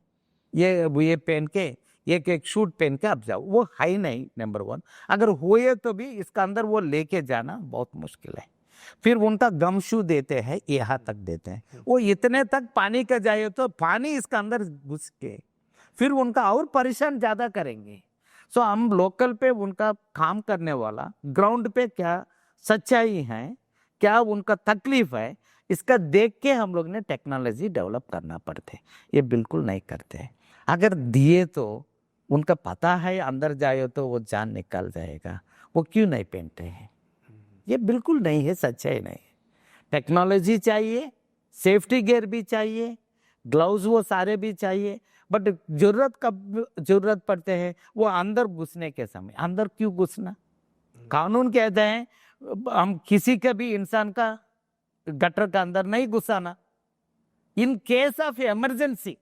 ये पहन के एक शूट पहन के आप जाओ, वो है नहीं नंबर 1। अगर हुए तो भी इसका अंदर वो लेके जाना बहुत मुश्किल है। फिर उनका गम शू देते हैं, यहाँ तक देते हैं, वो इतने तक पानी का जाए तो पानी इसका अंदर घुस के फिर उनका और परेशान ज्यादा करेंगे। सो हम लोकल पे उनका काम करने वाला, ग्राउंड पे क्या सच्चाई है, क्या उनका तकलीफ है, इसका देख के हम लोग ने टेक्नोलॉजी डेवलप करना पड़ते। ये बिल्कुल नहीं करते। अगर दिए तो उनका पता है अंदर जाए तो वो जान निकल जाएगा, वो क्यों नहीं पहनते हैं? ये बिल्कुल नहीं है, सच्चाई नहीं है। टेक्नोलॉजी चाहिए, सेफ्टी गियर भी चाहिए, ग्लव्स वो सारे भी चाहिए, बट जरूरत कब जरूरत पड़ते हैं वो अंदर घुसने के समय। अंदर क्यों घुसना? कानून कहते हैं हम किसी के भी इंसान का गटर का अंदर नहीं घुसाना। In case of emergency,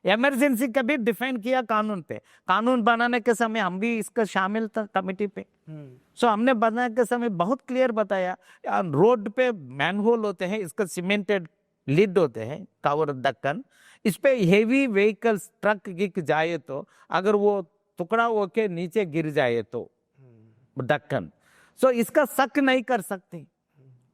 emergency का भी डिफाइन किया कानून पे। कानून बनाने के समय हम भी इसका शामिल था कमेटी पे। सो हमने बनाने के समय बहुत क्लियर बताया, रोड पे मैनहोल होते हैं, इसका सीमेंटेड लिड होते हैं, कवर ढक्कन, इस पे हेवी व्हीकल्स ट्रक गिर जाए तो अगर वो टुकड़ा होके नीचे गिर जाए तो ढक्कन, सो इसका शक नहीं कर सकते।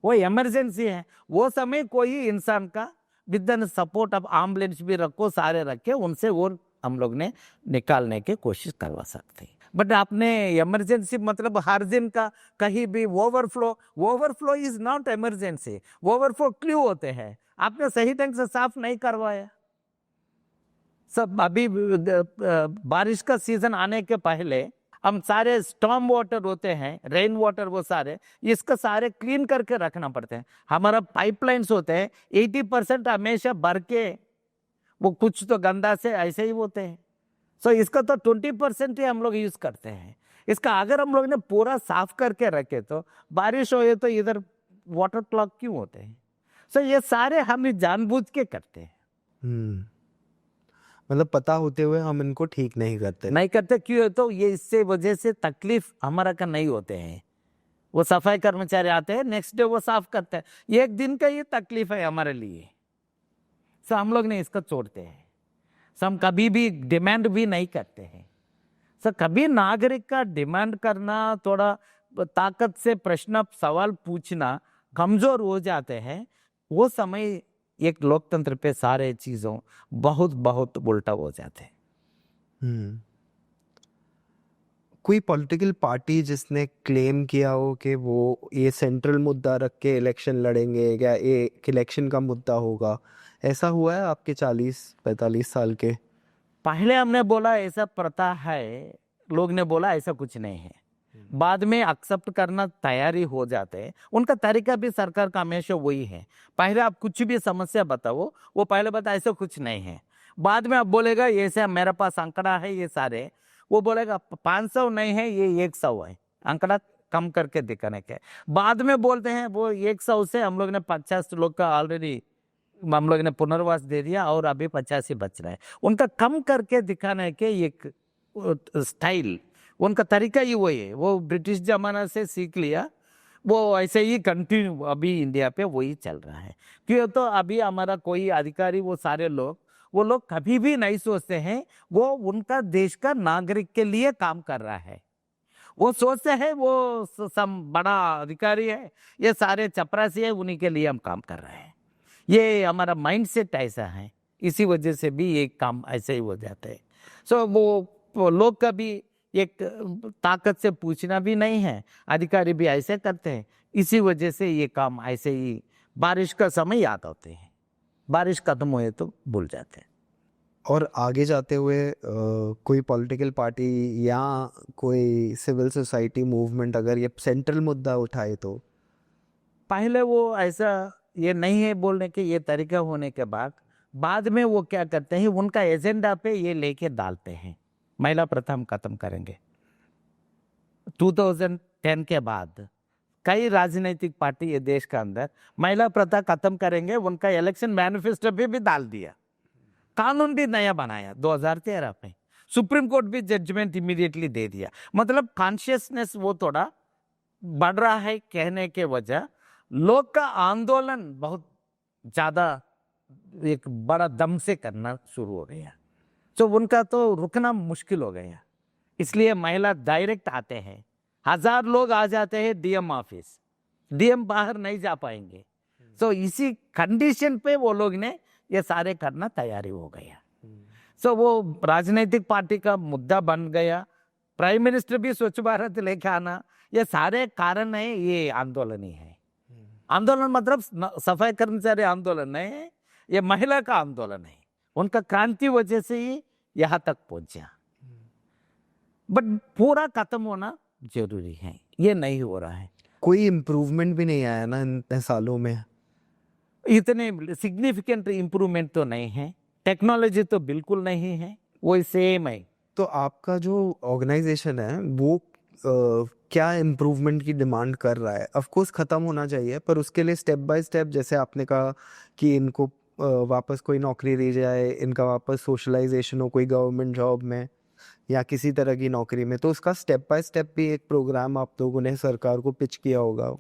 वो इमरजेंसी है, वो समय कोई इंसान का with the support of ambulance भी रखो, सारे रखे, उनसे वो हम लोग ने निकालने की कोशिश करवा सकते हैं। बट आपने इमरजेंसी मतलब हर दिन का कहीं भी overflow is not emergency. Overflow क्यों होते हैं? आपने सही ढंग से साफ नहीं करवाया। सब अभी बारिश का सीजन आने के पहले हम सारे स्टॉर्म वाटर होते हैं, रेन वाटर, वो सारे इसका सारे क्लीन करके रखना पड़ते हैं। हमारा पाइपलाइंस होते हैं 80% हमेशा भर के, वो कुछ तो गंदा से ऐसे ही होते हैं। सो इसका तो 20% ही हम लोग यूज करते हैं। इसका अगर हम लोग ने पूरा साफ करके रखे तो बारिश हो तो इधर वाटर क्लॉग क्यों होते हैं? सो ये सारे हम जानबूझ के करते हैं। मतलब पता होते हुए हम इनको ठीक नहीं करते क्यों? तो ये इससे वजह से तकलीफ हमारा का नहीं होते हैं। वो सफाई कर्मचारी आते हैं, नेक्स्ट डे वो साफ करते हैं, ये एक दिन का ये तकलीफ है हमारे लिए। सो हम लोग ने इसको छोड़ते हैं। सो हम कभी भी डिमांड भी नहीं करते हैं। सो कभी नागरिक का डिमांड करना, थोड़ा ताकत से प्रश्न सवाल पूछना कमजोर हो जाते हैं। वो समय एक लोकतंत्र पे सारे चीजों बहुत उल्टा हो जाते हैं। कोई पॉलिटिकल पार्टी जिसने क्लेम किया हो कि वो ये सेंट्रल मुद्दा रख के इलेक्शन लड़ेंगे या एक इलेक्शन का मुद्दा होगा, ऐसा हुआ है आपके 40-45 साल के? पहले हमने बोला ऐसा प्रथा है, लोग ने बोला ऐसा कुछ नहीं है, बाद में एक्सेप्ट करना तैयारी हो जाते हैं। उनका तरीका भी सरकार का हमेशा वही है। पहले आप कुछ भी समस्या बताओ, वो पहले बता ऐसा कुछ नहीं है, बाद में आप बोलेगा ऐसा मेरे पास आंकड़ा है, ये सारे वो बोलेगा 500 नहीं है, ये 100 है, आंकड़ा कम करके दिखाने के। बाद में बोलते हैं वो 100 से हम लोग ने 50 लोग का ऑलरेडी हम लोग ने पुनर्वास दे दिया और अभी 50 ही बच रहा है। उनका कम करके दिखाने के एक स्टाइल, उनका तरीका ही वही है। वो ब्रिटिश जमाना से सीख लिया, वो ऐसे ही कंटिन्यू अभी इंडिया पे वही चल रहा है। क्यों? तो अभी हमारा कोई अधिकारी वो सारे लोग वो लोग कभी भी नहीं सोचते हैं वो उनका देश का नागरिक के लिए काम कर रहा है। वो सोचते हैं वो सम बड़ा अधिकारी है, ये सारे चपरासी है, उन्हीं के लिए हम काम कर रहे हैं। ये हमारा माइंडसेट ऐसा है, इसी वजह से भी ये काम ऐसे ही हो जाते हैं। सो वो लोग का भी एक ताकत से पूछना भी नहीं है, अधिकारी भी ऐसे करते हैं, इसी वजह से ये काम ऐसे ही बारिश का समय याद आते हैं, बारिश खत्म हुए तो भूल जाते हैं। और आगे जाते हुए कोई पॉलिटिकल पार्टी या कोई सिविल सोसाइटी मूवमेंट अगर ये सेंट्रल मुद्दा उठाए तो पहले वो ऐसा ये नहीं है बोलने के ये तरीका होने के बाद में वो क्या करते हैं, उनका एजेंडा पे ये लेके डालते हैं, महिला प्रथा हम खत्म करेंगे। 2010 के बाद कई राजनीतिक पार्टी ये देश के अंदर महिला प्रथा खत्म करेंगे, उनका इलेक्शन मैनिफेस्टो पे भी डाल दिया, कानून भी नया बनाया 2013 में, सुप्रीम कोर्ट भी जजमेंट इमीडिएटली दे दिया। मतलब कॉन्शियसनेस वो थोड़ा बढ़ रहा है कहने के वजह लोग का आंदोलन बहुत ज्यादा एक बड़ा दम से करना शुरू हो गया, तो उनका तो रुकना मुश्किल हो गया। इसलिए महिला डायरेक्ट आते हैं, 1000 लोग आ जाते हैं डीएम ऑफिस, डीएम बाहर नहीं जा पाएंगे। तो इसी कंडीशन पे वो लोग ने ये सारे करना तैयारी हो गया। सो वो राजनीतिक पार्टी का मुद्दा बन गया, प्राइम मिनिस्टर भी स्वच्छ भारत लेके आना, ये सारे कारण है, ये आंदोलन ही है। आंदोलन मतलब सफाई कर्मचारी आंदोलन नहीं है, ये महिला का आंदोलन है, उनका क्रांति वजह से ही यहाँ तक पहुंचा। बट पूरा खत्म होना जरूरी है, ये नहीं हो रहा है। कोई इम्प्रूवमेंट भी नहीं आया ना इतने सालों में, इतने सिग्निफिकेंट इम्प्रूवमेंट तो नहीं है, टेक्नोलॉजी तो बिल्कुल नहीं है, वो सेम है। तो आपका जो ऑर्गेनाइजेशन है वो क्या इम्प्रूवमेंट की डिमांड कर रहा है? ऑफ कोर्स ख़त्म होना चाहिए, पर उसके लिए स्टेप बाय स्टेप, जैसे आपने कहा कि इनको वापस कोई नौकरी दी जाए, इनका वापस सोशलाइजेशन हो कोई गवर्नमेंट जॉब में या किसी तरह की नौकरी में, तो उसका स्टेप बाय स्टेप भी एक प्रोग्राम आप लोगों ने सरकार को पिच किया होगा।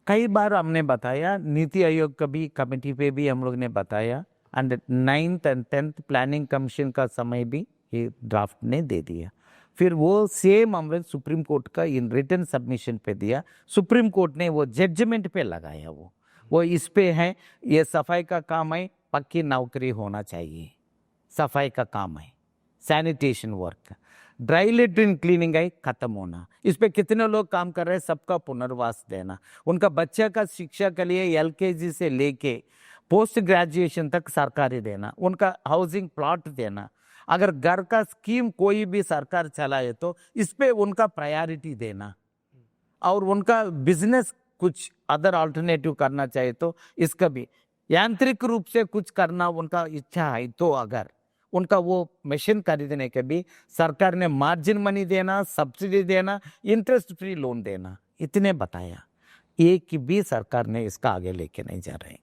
कई बार हमने बताया, नीति आयोग का भी कमेटी पे भी हम लोग ने बताया, and 9th and 10th planning commission का समय भी ये ड्राफ्ट ने दे दिया। फिर वो सेम हमने सुप्रीम कोर्ट का इन रिटन सबमिशन पे दिया, सुप्रीम कोर्ट ने वो जजमेंट पे लगाया, वो इस पे है, ये सफाई का काम है, पक्की नौकरी होना चाहिए, सफाई का काम है, sanitation work, dry latrine cleaning है, खत्म होना। इस पे कितने लोग काम कर रहे हैं, सबका पुनर्वास देना, उनका बच्चा का शिक्षा के लिए LKG से लेके पोस्ट ग्रेजुएशन तक सरकारी देना, उनका हाउसिंग प्लॉट देना, अगर घर का स्कीम कोई भी सरकार चलाए तो इस पे उनका प्रायोरिटी देना, और उनका बिजनेस कुछ अदर अल्टरनेटिव करना चाहिए तो इसका भी यांत्रिक रूप से कुछ करना उनका इच्छा है तो अगर उनका वो मशीन खरीदने के भी सरकार ने मार्जिन मनी देना, सब्सिडी देना, इंटरेस्ट फ्री लोन देना, इतने बताया, एक भी सरकार ने इसका आगे लेके नहीं जा रहे।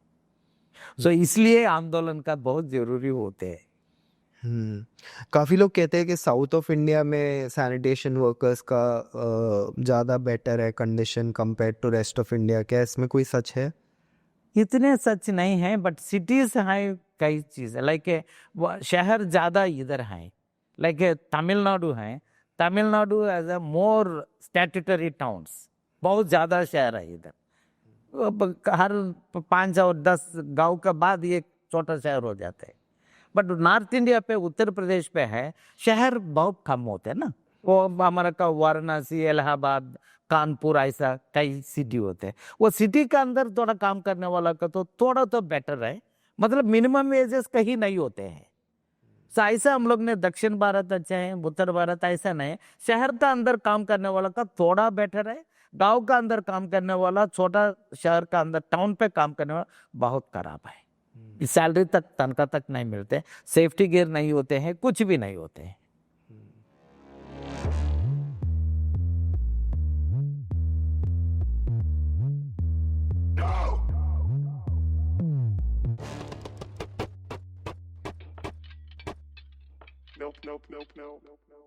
सो इसलिए आंदोलन का बहुत जरूरी होते हैं। काफ़ी लोग कहते हैं कि साउथ ऑफ इंडिया में सैनिटेशन वर्कर्स का ज़्यादा बेटर है condition compare to rest of India, क्या इसमें कोई सच है? इतने सच नहीं है, बट सिटीज हैं कई चीज़ें, लाइक शहर ज़्यादा इधर हैं, लाइक तमिलनाडु है, Tamil Nadu as a more statutory towns, बहुत ज़्यादा शहर है इधर, हर 5 और 10 गांव के बाद ये छोटा शहर हो जाता है। बट नॉर्थ इंडिया पे, उत्तर प्रदेश पे है, शहर बहुत कम होते हैं ना, वो हमारा का वाराणसी, इलाहाबाद, कानपुर, ऐसा कई सिटी होते हैं, वो सिटी के अंदर थोड़ा काम करने वाला का तो थोड़ा तो बेटर है, मतलब मिनिमम वेजेस कहीं नहीं होते हैं। सो ऐसा हम लोग ने दक्षिण भारत अच्छा है, उत्तर भारत ऐसा नहीं, शहर का अंदर काम करने वाला का थोड़ा बेटर है, गांव का अंदर काम करने वाला, छोटा शहर का अंदर टाउन पे काम करने वाला बहुत खराब है। सैलरी तक, तनख्वाह तक नहीं मिलते, सेफ्टी गियर नहीं होते हैं, कुछ भी नहीं होते हैं। Nope.